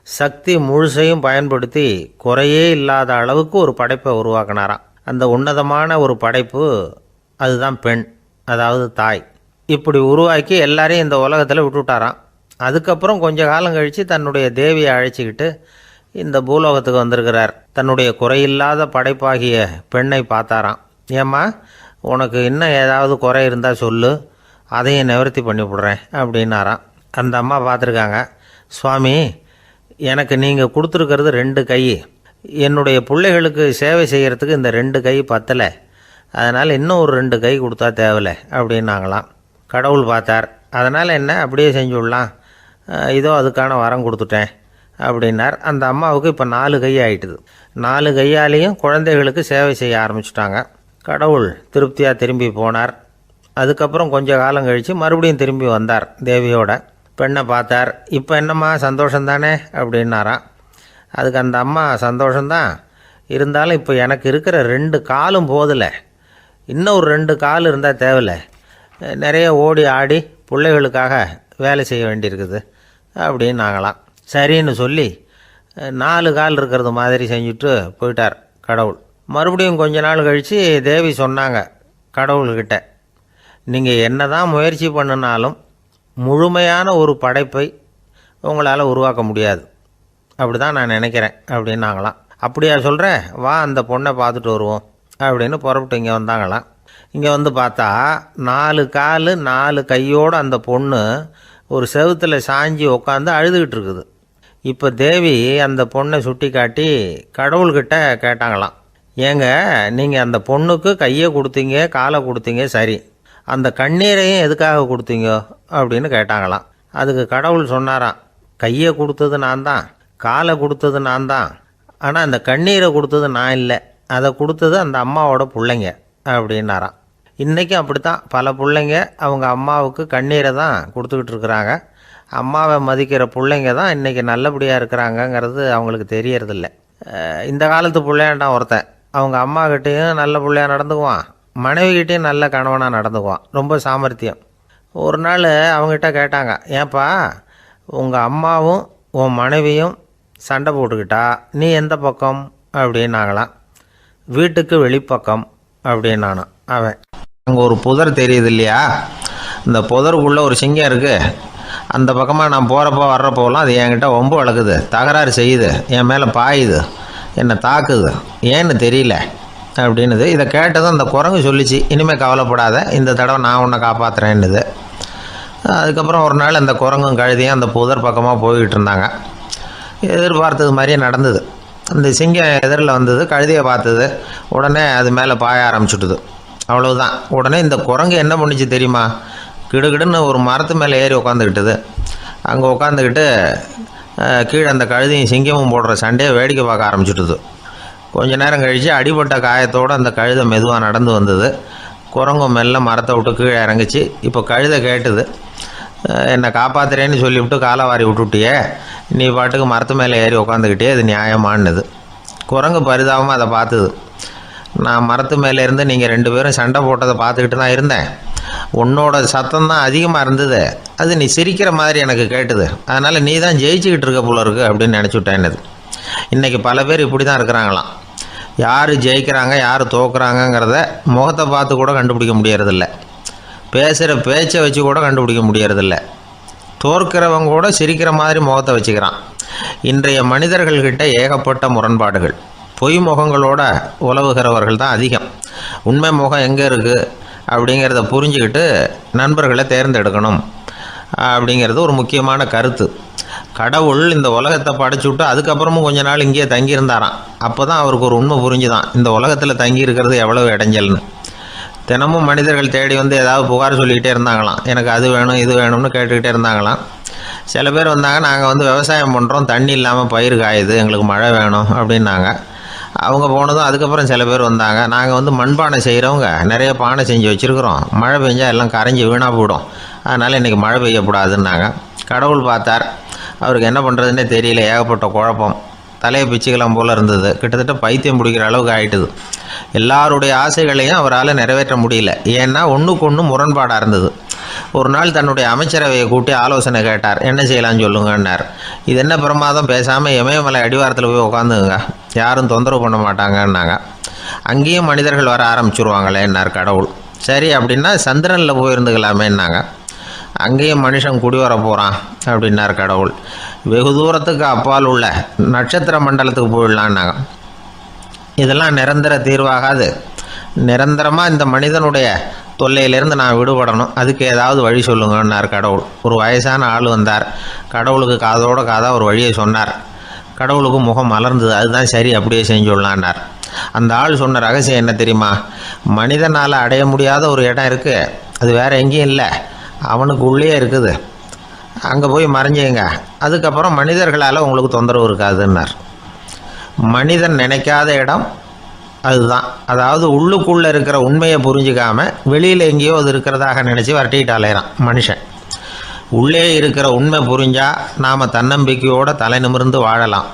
S1: சக்தி முழுசையும் பயன்படுத்தி குறையே இல்லாத அளவுக்கு ஒரு படைப்பை உருவாக்கினாராம். அந்த உன்னதமான ஒரு படைப்பு அதுதான் பெண், அதாவது தாய். இப்படி உருவாக்கி எல்லாரையும் இந்த உலகத்தில் விட்டுவிட்டாராம். அதுக்கப்புறம் கொஞ்ச காலம் கழித்து தன்னுடைய தேவியை அழைச்சிக்கிட்டு இந்த பூலோகத்துக்கு வந்திருக்கிறார். தன்னுடைய குறையில்லாத படைப்பாகிய பெண்ணை பார்த்தாராம். ஏம்மா, உனக்கு இன்னும் ஏதாவது குறை இருந்தால் சொல்லு, அதையும் நிவர்த்தி பண்ணிவிடுறேன் அப்படின்னாராம். அந்த அம்மா பார்த்துருக்காங்க. சுவாமி, எனக்கு நீங்கள் கொடுத்துருக்கிறது 2 கை. என்னுடைய பிள்ளைகளுக்கு சேவை செய்கிறதுக்கு இந்த 2 கை பத்தலை. அதனால் இன்னும் ஒரு 2 கை கொடுத்தா தேவலை அப்படின்னாங்களாம். கடவுள் பார்த்தார். அதனால் என்ன, அப்படியே செஞ்சு விடலாம், இதோ அதுக்கான வரம் கொடுத்துட்டேன் அப்படின்னார். அந்த அம்மாவுக்கு இப்போ 4 கை ஆகிட்டுது. 4 கையாலேயும் குழந்தைகளுக்கு சேவை செய்ய ஆரம்பிச்சிட்டாங்க. கடவுள் திருப்தியாக திரும்பி போனார். அதுக்கப்புறம் கொஞ்ச காலம் கழித்து மறுபடியும் திரும்பி வந்தார். தேவியோட பெண்ணை பார்த்தார். இப்போ என்னம்மா சந்தோஷந்தானே அப்படின்னாராம். அதுக்கு அந்த அம்மா, சந்தோஷந்தான், இருந்தாலும் இப்போ எனக்கு இருக்கிற 2 காலும் போதில்லை, இன்னும் ஒரு 2 கால் இருந்தால் தேவையில்லை, நிறைய ஓடி ஆடி பிள்ளைகளுக்காக வேலை செய்ய வேண்டியிருக்குது அப்படின்னாங்களாம். சரின்னு சொல்லி 4 கால் இருக்கிறது மாதிரி செஞ்சுட்டு போயிட்டார் கடவுள். மறுபடியும் கொஞ்ச நாள் கழித்து தேவி சொன்னாங்க கடவுள்கிட்ட, நீங்கள் என்ன தான் முயற்சி பண்ணினாலும் முழுமையான ஒரு படைப்பை உங்களால் உருவாக்க முடியாது, அப்படி தான் நான் நினைக்கிறேன் அப்படின்னாங்களாம். அப்படியா சொல்கிறேன், வா அந்த பொண்ணை பார்த்துட்டு வருவோம் அப்படின்னு புறப்பட்டு இங்கே வந்தாங்களாம். இங்கே பார்த்தா 4 கால் 4 கையோடு அந்த பொண்ணு ஒரு செவுத்தில் சாஞ்சி உட்காந்து அழுதுகிட்டு இருக்குது. இப்போ தேவி அந்த பொண்ணை சுட்டி காட்டி கடவுள்கிட்ட கேட்டாங்களாம், ஏங்க, நீங்கள் அந்த பொண்ணுக்கு கையை கொடுத்தீங்க, காலை கொடுத்தீங்க, சரி, அந்த கண்ணீரையும் எதுக்காக கொடுத்தீங்க அப்படின்னு கேட்டாங்களாம். அதுக்கு கடவுள் சொன்னாராம், கையை கொடுத்தது நான் தான், காலை கொடுத்தது நான் தான், ஆனால் அந்த கண்ணீரை கொடுத்தது நான் இல்லை, அதை கொடுத்தது அந்த அம்மாவோட பிள்ளைங்க அப்படின்னாராம். இன்றைக்கும் அப்படித்தான் பல பிள்ளைங்க அவங்க அம்மாவுக்கு கண்ணீரை தான் கொடுத்துக்கிட்டு இருக்கிறாங்க. அம்மாவை மதிக்கிற பிள்ளைங்க தான் இன்றைக்கி நல்லபடியாக இருக்கிறாங்கங்கிறது அவங்களுக்கு தெரியறதில்ல. இந்த காலத்து பிள்ளையாண்டான் ஒருத்தன் அவங்க அம்மாக்கிட்டேயும் நல்ல பிள்ளையாக நடந்துக்குவான், மனைவிக்கிட்டேயும் நல்ல கணவனாக நடந்துக்குவான், ரொம்ப சாமர்த்தியம். ஒரு நாள் அவங்ககிட்ட கேட்டாங்க, ஏன்பா உங்கள் அம்மாவும் உன் மனைவியும் சண்டை போட்டுக்கிட்டா நீ எந்த பக்கம் அப்படின்னாங்களாம். வீட்டுக்கு வெளிப்பக்கம் அப்படின்னானோ அவன். அங்கே ஒரு புதர் தெரியுது இல்லையா, இந்த புதருக்குள்ளே ஒரு சிங்கம் இருக்குது, அந்த பக்கமாக நான் போகிறப்போ வர்றப்போலாம் அது என்கிட்ட வம்பு வளர்க்குது, தகராறு செய்யுது, என் மேலே பாயுது, என்னை தாக்குது, ஏன்னு தெரியல அப்படின்னுது. இதை கேட்டதும் அந்த குரங்கு சொல்லிச்சு, இனிமேல் கவலைப்படாத, இந்த தடவை நான் உன்னை காப்பாற்றுறேன்னுது. அதுக்கப்புறம் ஒரு நாள் அந்த குரங்கும் கழுதியும் அந்த புதர் பக்கமாக போய்கிட்டு இருந்தாங்க. எதிர்பார்த்தது மாதிரியே நடந்தது. அந்த சிங்கம் எதிரில் வந்தது, கழுதியை பார்த்தது, உடனே அது மேலே பாய ஆரம்பிச்சுட்டுது. அவ்வளவுதான். உடனே இந்த குரங்கு என்ன பண்ணிச்சு தெரியுமா, கிடுகிடுன்னு ஒரு மரத்து மேலே ஏறி உட்காந்துக்கிட்டது. அங்கே உட்காந்துக்கிட்டு கீழே அந்த கழுதையும் சிங்கமும் போடுற சண்டையை வேடிக்கை பார்க்க ஆரம்பிச்சுட்டுது. கொஞ்ச நேரம் கழித்து அடிபட்ட காயத்தோடு அந்த கழுதை மெதுவாக நடந்து வந்தது. குரங்கும் மெல்ல மரத்தை விட்டு கீழே இறங்குச்சு. இப்போ கழுதை கேட்டுது, என்னை காப்பாற்றுறேன்னு சொல்லிவிட்டு காலை வாரி விட்டுட்டியே, நீ பாட்டுக்கு மரத்து மேலே ஏறி உட்காந்துக்கிட்டே, அது நியாயமானது. குரங்கு பரிதாபமாக அதை பார்த்துது. நான் மரத்து மேலே இருந்து நீங்கள் 2 பேரும் சண்டை போட்டதை பார்த்துக்கிட்டு தான் இருந்தேன், உன்னோட சத்தம் தான் அதிகமாக இருந்தது, அது நீ சிரிக்கிற மாதிரி எனக்கு கேட்டுது, அதனால் நீ தான் ஜெயிச்சுக்கிட்டு இருக்க போல இருக்கு அப்படின்னு நினச்சிவிட்டேன்னுது. இன்றைக்கி பல பேர் இப்படி தான் இருக்கிறாங்களாம். யார் ஜெயிக்கிறாங்க யார் தோக்குறாங்கங்கிறத முகத்தை பார்த்து கூட கண்டுபிடிக்க முடியறதில்ல, பேசுகிற பேச்சை வச்சு கூட கண்டுபிடிக்க முடியறதில்ல. தோற்கிறவங்க கூட சிரிக்கிற மாதிரி முகத்தை வச்சுக்கிறான். இன்றைய மனிதர்கள்கிட்ட ஏகப்பட்ட முரண்பாடுகள். பொய் முகங்களோட உலவுகிறவர்கள் தான் அதிகம். உண்மை முகம் எங்கே இருக்குது அப்படிங்கிறத புரிஞ்சுக்கிட்டு நண்பர்களை தேர்ந்தெடுக்கணும் அப்படிங்கிறது ஒரு முக்கியமான கருத்து. கடவுள் இந்த உலகத்தை படைச்சு விட்டு அதுக்கப்புறமும் கொஞ்ச நாள் இங்கேயே தங்கியிருந்தாராம். அப்போ தான் அவருக்கு ஒரு உண்மை புரிஞ்சுதான், இந்த உலகத்தில் தங்கி இருக்கிறது எவ்வளவு இடைஞ்சல்னு. தினமும் மனிதர்கள் தேடி வந்து ஏதாவது புகார் சொல்லிக்கிட்டே இருந்தாங்களாம். எனக்கு அது வேணும் இது வேணும்னு கேட்டுக்கிட்டே இருந்தாங்களாம். சில பேர் வந்தாங்க, நாங்கள் வந்து விவசாயம் பண்ணுறோம், தண்ணி இல்லாமல் பயிர் காயுது, எங்களுக்கு மழை வேணும் அப்படின்னாங்க. அவங்க போனதும் அதுக்கப்புறம் சில பேர் வந்தாங்க, நாங்கள் வந்து மண்பானை செய்கிறவங்க, நிறைய பானை செஞ்சு வச்சுருக்குறோம், மழை பெஞ்சால் எல்லாம் கரைஞ்சி வீணாக போயிடும், அதனால் இன்றைக்கி மழை பெய்யக்கூடாதுன்னாங்க. கடவுள் பார்த்தார், அவருக்கு என்ன பண்ணுறதுன்னே தெரியல, ஏகப்பட்ட குழப்பம், தலையை பிச்சுக்கலாம் போல் இருந்தது, கிட்டத்தட்ட பைத்தியம் பிடிக்கிற அளவுக்கு ஆகிட்டுது. எல்லாருடைய ஆசைகளையும் அவரால் நிறைவேற்ற முடியல, ஏன்னா ஒன்றுக்கு ஒன்று முரண்பாடாக இருந்தது. ஒரு நாள் தன்னுடைய அமைச்சரவையை கூட்டி ஆலோசனை கேட்டார். என்ன செய்யலாம்னு சொல்லுங்கன்னார். இது என்ன பிரமாதம், பேசாமல் இமயமலை அடிவாரத்தில் போய் உட்காந்துங்க, யாரும் தொந்தரவு பண்ண மாட்டாங்கன்னாங்க. அங்கேயும் மனிதர்கள் வர ஆரம்பிச்சுருவாங்களேன்னார் கடவுள். சரி அப்படின்னா சந்திரனில் போயிருந்துக்கலாமேன்னாங்க. அங்கேயும் மனுஷன் குடி வர போகிறான் அப்படின்னார் கடவுள். வெகு தூரத்துக்கு அப்பால் உள்ள நட்சத்திர மண்டலத்துக்கு போயிடலான்னாங்க. இதெல்லாம் நிரந்தர தீர்வாகாது, நிரந்தரமாக இந்த மனிதனுடைய தொல்லையிலேருந்து நான் விடுபடணும், அதுக்கு ஏதாவது வழி சொல்லுங்கன்னார் கடவுள். ஒரு வயசான ஆள் வந்தார். கடவுளுக்கு காதோட காதாக ஒரு வழியை சொன்னார். கடவுளுக்கு முகம் மலர்ந்தது. அதுதான் சரி, அப்படியே செஞ்சுடலான்னார். அந்த ஆள் சொன்ன ரகசியம் என்ன தெரியுமா? மனிதனால் அடைய முடியாத ஒரு இடம் இருக்குது, அது வேறு எங்கேயும் இல்லை, அவனுக்கு உள்ளே இருக்குது, அங்கே போய் மறைஞ்சிங்க, அதுக்கப்புறம் மனிதர்களால் உங்களுக்கு தொந்தரவு இருக்காதுன்னார். மனிதன் நினைக்காத இடம் அதுதான். அதாவது உள்ளுக்குள்ளே இருக்கிற உண்மையை புரிஞ்சிக்காம வெளியில் எங்கேயோ அது இருக்கிறதாக நினச்சி வரட்டிக்கிட்டு அலையிறான் மனுஷன். உள்ளே இருக்கிற உண்மை புரிஞ்சால் நாம் தன்னம்பிக்கையோடு தலை நிமிர்ந்து வாழலாம்.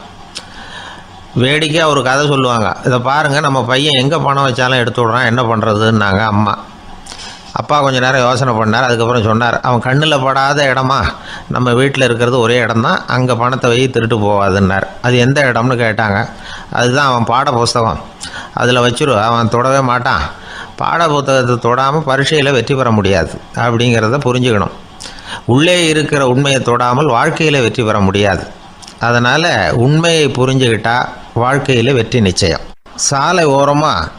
S1: வேடிக்கையாக ஒரு கதை சொல்லுவாங்க, இதை பாருங்கள், நம்ம பையன் எங்கே பணம் வச்சாலும் எடுத்து விட்றான், என்ன பண்ணுறதுன்னாங்க அம்மா. அப்பா கொஞ்சம் நேரம் யோசனை பண்ணார். அதுக்கப்புறம் சொன்னார், அவன் கண்ணில் படாத இடமா நம்ம வீட்டில் இருக்கிறது ஒரே இடம்தான், அங்கே பணத்தை வை திருட்டு போகாதுன்னார். அது எந்த இடம்னு கேட்டாங்க. அதுதான் அவன் பாட புஸ்தகம், அதில் வச்சுரு, அவன் தொடவே மாட்டான், பாட புத்தகத்தை தொடாமல் பரீட்சையில் வெற்றி பெற முடியாது அப்படிங்கிறத புரிஞ்சுக்கணும். உள்ளே இருக்கிற உண்மையை தொடாமல் வாழ்க்கையில் வெற்றி பெற முடியாது. அதனால் உண்மையை புரிஞ்சுக்கிட்டால் வாழ்க்கையில் வெற்றி நிச்சயம். சாலை ஓரமாக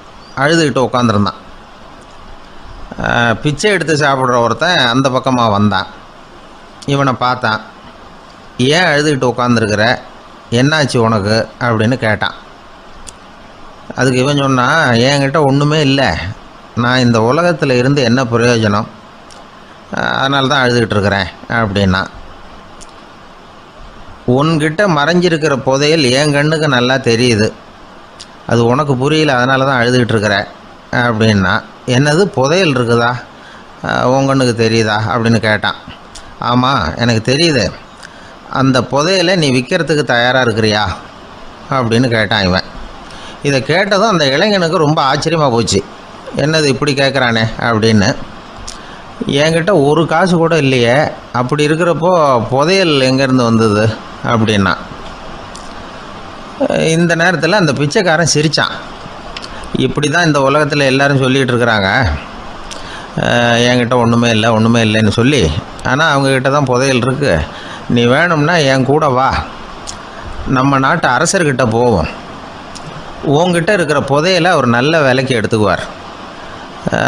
S1: அழுதுகிட்டு உட்காந்துருந்தான். பிச்சை எடுத்து சாப்பிட்ற ஒருத்தன் அந்த பக்கமாக வந்தான். இவனை பார்த்தான். ஏன் அழுதுகிட்டு உட்காந்துருக்கிற, என்னாச்சு உனக்கு அப்படின்னு கேட்டான். அதுக்கு இவன் சொன்னான், என்கிட்ட ஒன்றுமே இல்லை, நான் இந்த உலகத்தில் இருந்து என்ன பிரயோஜனம், அதனால தான் அழுதுகிட்டு இருக்கிறேன் அப்படின்னா. உன்கிட்ட மறைஞ்சிருக்கிற புதையல் என் கண்ணுக்கு நல்லா தெரியுது, அது உனக்கு புரியல, அதனால தான் அழுதுகிட்டு இருக்கிற அப்படின்னா. என்னது புதையல் இருக்குதா, உன் கண்ணுக்கு தெரியுதா அப்படின்னு கேட்டான். ஆமாம் எனக்கு தெரியுது, அந்த புதையலை நீ விற்கிறதுக்கு தயாராக இருக்கிறியா அப்படின்னு கேட்டான் இவன். இதை கேட்டதும் அந்த இளைஞனுக்கு ரொம்ப ஆச்சரியமாக போச்சு. என்னது இப்படி கேட்குறானே அப்படின்னு. என்கிட்ட ஒரு காசு கூட இல்லையே, அப்படி இருக்கிறப்போ புதையல் எங்கேருந்து வந்தது அப்படின்னா. இந்த நேரத்தில் அந்த பிச்சைக்காரன் சிரித்தான். இப்படி தான் இந்த உலகத்தில் எல்லோரும் சொல்லிகிட்டு இருக்கிறாங்க, என்கிட்ட ஒன்றுமே இல்லை ஒன்றுமே இல்லைன்னு சொல்லி, ஆனால் அவங்கக்கிட்ட தான் புதையல் இருக்குது, நீ வேணும்னா என் கூட வா, நம்ம நாட்டு அரசர்கிட்ட போவோம், உங்ககிட்ட இருக்கிற புதையலை அவர் நல்ல விலைக்கு எடுத்துக்குவார்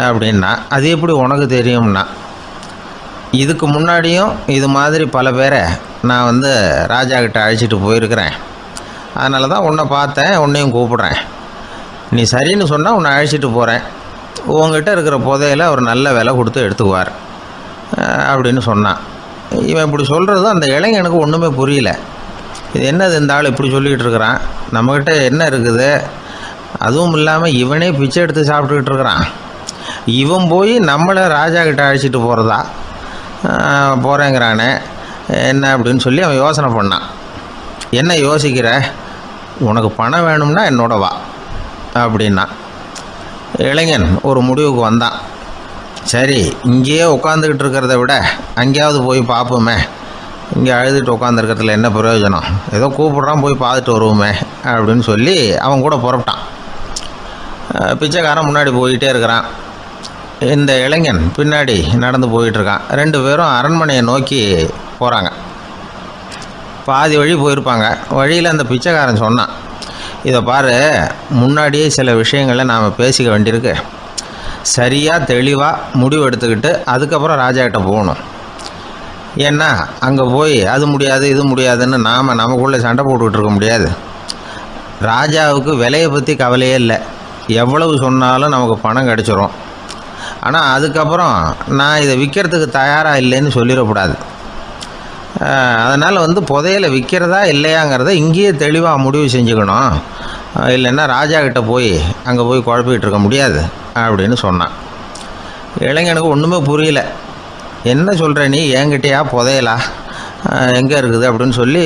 S1: அப்படின்னா. அது எப்படி உனக்கு தெரியும்னா, இதுக்கு முன்னாடியும் இது மாதிரி பல பேரை நான் வந்து ராஜா கிட்ட அழைச்சிட்டு போயிருக்கிறேன், அதனால தான் உன்னை பார்த்தேன், உன்னையும் கூப்பிட்றேன், நீ சரின்னு சொன்னால் உன்னை அழைச்சிட்டு போகிறேன், உங்ககிட்ட இருக்கிற புதையலை அவர் நல்ல விலை கொடுத்து எடுத்துக்குவார் அப்படின்னு சொன்னான். இவன் இப்படி சொல்கிறது அந்த இளைஞனுக்கு ஒன்றுமே புரியல. இது என்னது இந்த ஆள் இப்படி சொல்லிகிட்டு இருக்கிறான், நம்மக்கிட்ட என்ன இருக்குது, அதுவும் இல்லாமல் இவனே பிச்சை எடுத்து சாப்பிட்டுக்கிட்டு இருக்கிறான், இவன் போய் நம்மளை ராஜா கிட்ட அழைச்சிட்டு போகிறதா போகிறேங்கிறானே என்ன அப்படின்னு சொல்லி அவன் யோசனை பண்ணான். என்ன யோசிக்கிற, உனக்கு பணம் வேணும்னா என்னோட வா அப்படின்னா. இளைஞன் ஒரு முடிவுக்கு வந்தான். சரி, இங்கேயே உட்காந்துக்கிட்டு இருக்கிறத விட அங்கேயாவது போய் பார்ப்போமே, இங்கே அழுதுட்டு உட்காந்துருக்கிறதுல என்ன பிரயோஜனம், ஏதோ கூப்பிட்றான் போய் பார்த்துட்டு வருவோமே அப்படின்னு சொல்லி அவன் கூட புறப்பட்டான். பிச்சைக்காரன் முன்னாடி போயிட்டே இருக்கிறான், இந்த இளைஞன் பின்னாடி நடந்து போயிட்டுருக்கான். ரெண்டு பேரும் அரண்மனையை நோக்கி போகிறாங்க. பாதி வழி போயிருப்பாங்க. வழியில் அந்த பிச்சைக்காரன் சொன்னான், இதை பாரு, முன்னாடியே சில விஷயங்களை நாம் பேசிக்க வேண்டியிருக்கு, சரியாக தெளிவாக முடிவு எடுத்துக்கிட்டு அதுக்கப்புறம் ராஜாக்கிட்ட போகணும். ஏன்னா அங்கே போய் அது முடியாது இது முடியாதுன்னு நாம் நமக்குள்ளே சண்டை போட்டுக்கிட்டு இருக்க முடியாது. ராஜாவுக்கு விலையை பற்றி கவலையே இல்லை. எவ்வளவு சொன்னாலும் நமக்கு பணம் கிடச்சிரும். ஆனால் அதுக்கப்புறம் நான் இதை விற்கிறதுக்கு தயாராக இல்லைன்னு சொல்லிடக்கூடாது. அதனால் புதையலை விற்கிறதா இல்லையாங்கிறத இங்கேயே தெளிவாக முடிவு செஞ்சுக்கணும். இல்லைன்னா ராஜா கிட்ட போய் அங்கே போய் குழப்பிக்கிட்டு இருக்க முடியாது அப்படின்னு சொன்னான். இளைஞனுக்கு ஒன்றுமே புரியல. என்ன சொல்கிற நீ, என்கிட்டயா புதையலா, எங்கே இருக்குது அப்படின்னு சொல்லி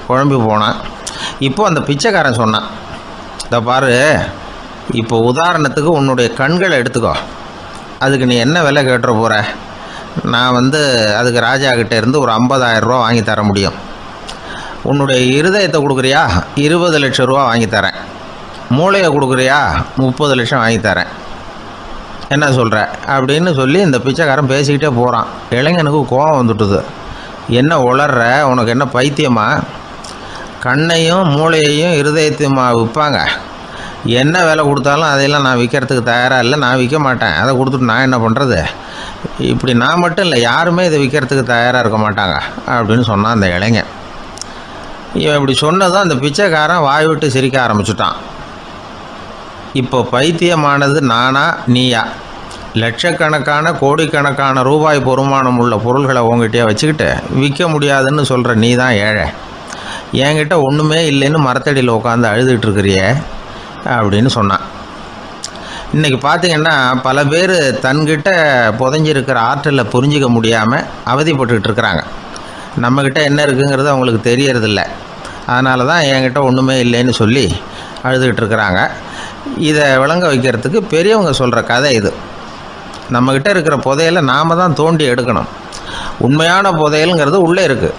S1: குழம்பி போனான். இப்போது அந்த பிச்சைக்காரன் சொன்னான், இதை பாரு, இப்போ உதாரணத்துக்கு உன்னுடைய கண்களை எடுத்துக்கோ. அதுக்கு நீ என்ன விலை கேட்டுற போகிற? நான் அதுக்கு ராஜா கிட்டே இருந்து ஒரு 50,000 ரூபா வாங்கி தர முடியும். உன்னுடைய இருதயத்தை கொடுக்குறியா, 20 லட்சம் ரூபா வாங்கி தரேன். மூளையை கொடுக்குறியா, 30 லட்சம் வாங்கி தரேன். என்ன சொல்கிற அப்படின்னு சொல்லி இந்த பிச்சைக்காரன் பேசிக்கிட்டே போகிறான். இளைஞனுக்கு கோபம் வந்துட்டுது. என்ன உளர்ற, உனக்கு என்ன பைத்தியமா? கண்ணையும் மூளையையும் இருதயத்தையுமா விற்பாங்க? என்ன விலை கொடுத்தாலும் அதையெல்லாம் நான் விற்கிறதுக்கு தயாராக இல்லை, நான் விற்க மாட்டேன். அதை கொடுத்துட்டு நான் என்ன பண்ணுறது? இப்படி நான் மட்டும் இல்லை, யாருமே இதை விற்கிறதுக்கு தயாராக இருக்க மாட்டாங்க அப்படின்னு சொன்னான் அந்த இளைஞன். இவன் இப்படி சொன்னதும் அந்த பிச்சைக்காரன் வாய் விட்டு சிரிக்க ஆரம்பிச்சுட்டான். இப்போ பைத்தியமானது நானா நீயா? லட்சக்கணக்கான கோடிக்கணக்கான ரூபாய் பொறுமானம் உள்ள பொருள்களை உங்ககிட்டயே வச்சுக்கிட்டு விற்க முடியாதுன்னு சொல்கிற நீ தான் ஏழை. என்கிட்ட ஒன்றுமே இல்லைன்னு மரத்தடியில் உட்காந்து அழுதுகிட்டு இருக்கிறியே அப்படின்னு சொன்னான். இன்றைக்கி பார்த்திங்கன்னா பல பேர் தன்கிட்ட புதைஞ்சிருக்கிற ஆற்றலை புரிஞ்சிக்க முடியாமல் அவதிப்பட்டுக்கிட்டு இருக்கிறாங்க. நம்மக்கிட்ட என்ன இருக்குங்கிறது அவங்களுக்கு தெரியறதில்ல. அதனால தான் என்கிட்ட ஒன்றுமே இல்லைன்னு சொல்லி அழுதுகிட்டு இருக்கிறாங்க. இதை விளங்க வைக்கிறதுக்கு பெரியவங்க சொல்கிற கதை இது. நம்மக்கிட்ட இருக்கிற புதையலை நாம் தான் தோண்டி எடுக்கணும். உண்மையான புதையலுங்கிறது உள்ளே இருக்குது.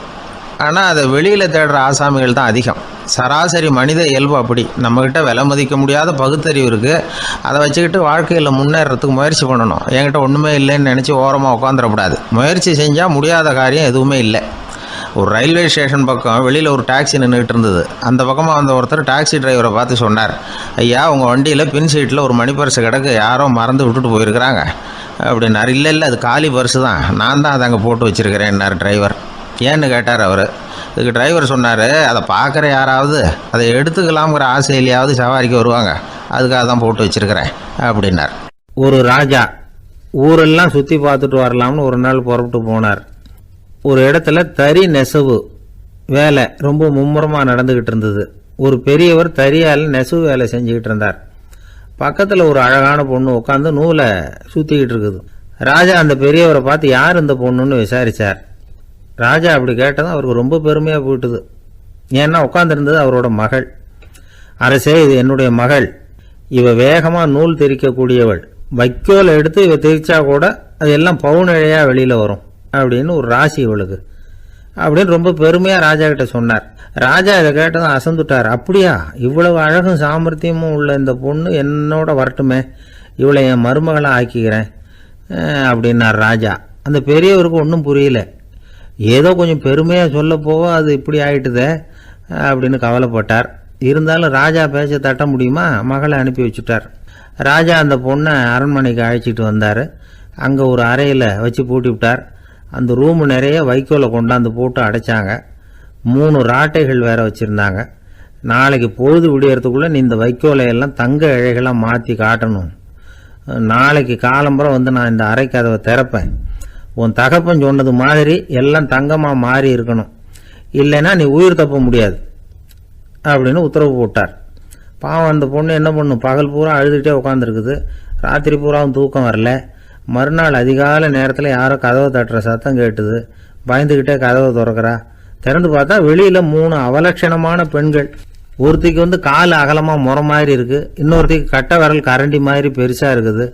S1: ஆனால் அதை வெளியில் தேடுற ஆசாமிகள் தான் அதிகம். சராசரி மனித இயல்பு அப்படி. நம்மக்கிட்ட விலை மதிக்க முடியாத பகுத்தறிவு இருக்குது. அதை வச்சுக்கிட்டு வாழ்க்கையில் முன்னேறத்துக்கு முயற்சி பண்ணணும். என்கிட்ட ஒன்றுமே இல்லைன்னு நினச்சி ஓரமாக உட்காந்துடக்கூடாது. முயற்சி செஞ்சால் முடியாத காரியம் எதுவுமே இல்லை. ஒரு ரயில்வே ஸ்டேஷன் பக்கம் வெளியில் ஒரு டாக்ஸி நின்றுட்டு இருந்தது. அந்த பக்கமாக வந்த ஒருத்தர் டாக்ஸி டிரைவரை பார்த்து சொன்னார், ஐயா, உங்கள் வண்டியில் பின் சீட்டில் ஒரு மணி பர்ஸு கிடக்கு, யாரோ மறந்து விட்டுட்டு போயிருக்கிறாங்க அப்படின்னார். இல்லை அது காலி பர்ஸு தான், நான் தான் அதை அங்கே போட்டு வச்சுருக்கிறேன்னார் டிரைவர். ஏன்னு கேட்டார் அவர். இதுக்கு டிரைவர் சொன்னார், அதை பார்க்குற யாராவது அதை எடுத்துக்கலாம்ங்கிற ஆசையிலையாவது சவாரிக்கு வருவாங்க, அதுக்காக தான் போட்டு வச்சுருக்கிறேன் அப்படின்னார். ஒரு ராஜா ஊரெல்லாம் சுற்றி பார்த்துட்டு வரலாம்னு ஒரு நாள் புறப்பட்டு போனார். ஒரு இடத்துல தறி நெசவு வேலை ரொம்ப மும்முரமாக நடந்துக்கிட்டு இருந்தது. ஒரு பெரியவர் தறியால் நெசவு வேலை செஞ்சுக்கிட்டு இருந்தார். பக்கத்தில் ஒரு அழகான பொண்ணு உட்காந்து நூலை சுற்றிக்கிட்டு இருக்குது. ராஜா அந்த பெரியவரை பார்த்து யார் இந்த பொண்ணுன்னு விசாரித்தார். ராஜா அப்படி கேட்டதும் அவருக்கு ரொம்ப பெருமையாக போயிட்டுது. ஏன்னா உட்காந்துருந்தது அவரோட மகள். அரசே, இது என்னுடைய மகள். இவ வேகமாக நூல் திரிக்கக்கூடியவள். வைக்கோலை எடுத்து இவ திரிச்சா கூட அது எல்லாம் பவுனிழையாக வெளியில் வரும் அப்படின்னு ஒரு ராசி இவளுக்கு அப்படின்னு ரொம்ப பெருமையாக ராஜா கிட்ட சொன்னார். ராஜா இதை கேட்டதும் அசந்துட்டார். அப்படியா, இவ்வளவு அழகும் சாமர்த்தியமும் உள்ள இந்த பொண்ணு என்னோட வரட்டுமே, இவளை என் மருமகளை ஆக்கிக்கிறேன் அப்படின்னார் ராஜா. அந்த பெரியவருக்கு ஒன்றும் புரியல. ஏதோ கொஞ்சம் பெருமையாக சொல்ல போவோ அது இப்படி ஆயிட்டுதே அப்படின்னு கவலைப்பட்டார். இருந்தாலும் ராஜா பேச்ச தட்ட முடியுமா, மகளை அனுப்பி வச்சுட்டார். ராஜா அந்த பொண்ணை அரண்மனைக்கு அழைச்சிட்டு வந்தார். அங்கே ஒரு அறையில் வச்சு பூட்டி விட்டார். அந்த ரூமு நிறைய வைக்கோலை கொண்டாந்து போட்டு அடைச்சாங்க. 3 ராட்டைகள் வேற வச்சுருந்தாங்க. நாளைக்கு பொழுது விடியறதுக்குள்ளே நீ இந்த வைக்கோலையெல்லாம் தங்க இழைகளாக மாற்றி காட்டணும். நாளைக்கு காலம்புறம் நான் இந்த அறை கதவை திறப்பேன். உன் தகப்பன் சொன்னது மாதிரி எல்லாம் தங்கமாக மாறி இருக்கணும், இல்லைன்னா நீ உயிர் தப்ப முடியாது அப்படின்னு உத்தரவு போட்டார். பாவம் அந்த பொண்ணு என்ன பண்ணும், பகல் பூரா அழுதுகிட்டே உட்காந்துருக்குது. ராத்திரி பூராவும் தூக்கம் வரல. மறுநாள் அதிகாலை நேரத்தில் யாரோ கதவை தட்டுற சத்தம் கேட்டுது. பயந்துக்கிட்டே கதவை திறக்கிறா. திறந்து பார்த்தா வெளியில் 3 அவலட்சணமான பெண்கள். ஒருத்திக்கு கால் அகலமாக முறை மாதிரி இருக்குது, இன்னொருத்திக்கு கட்டை விரல் கரண்டி மாதிரி பெருசாக இருக்குது,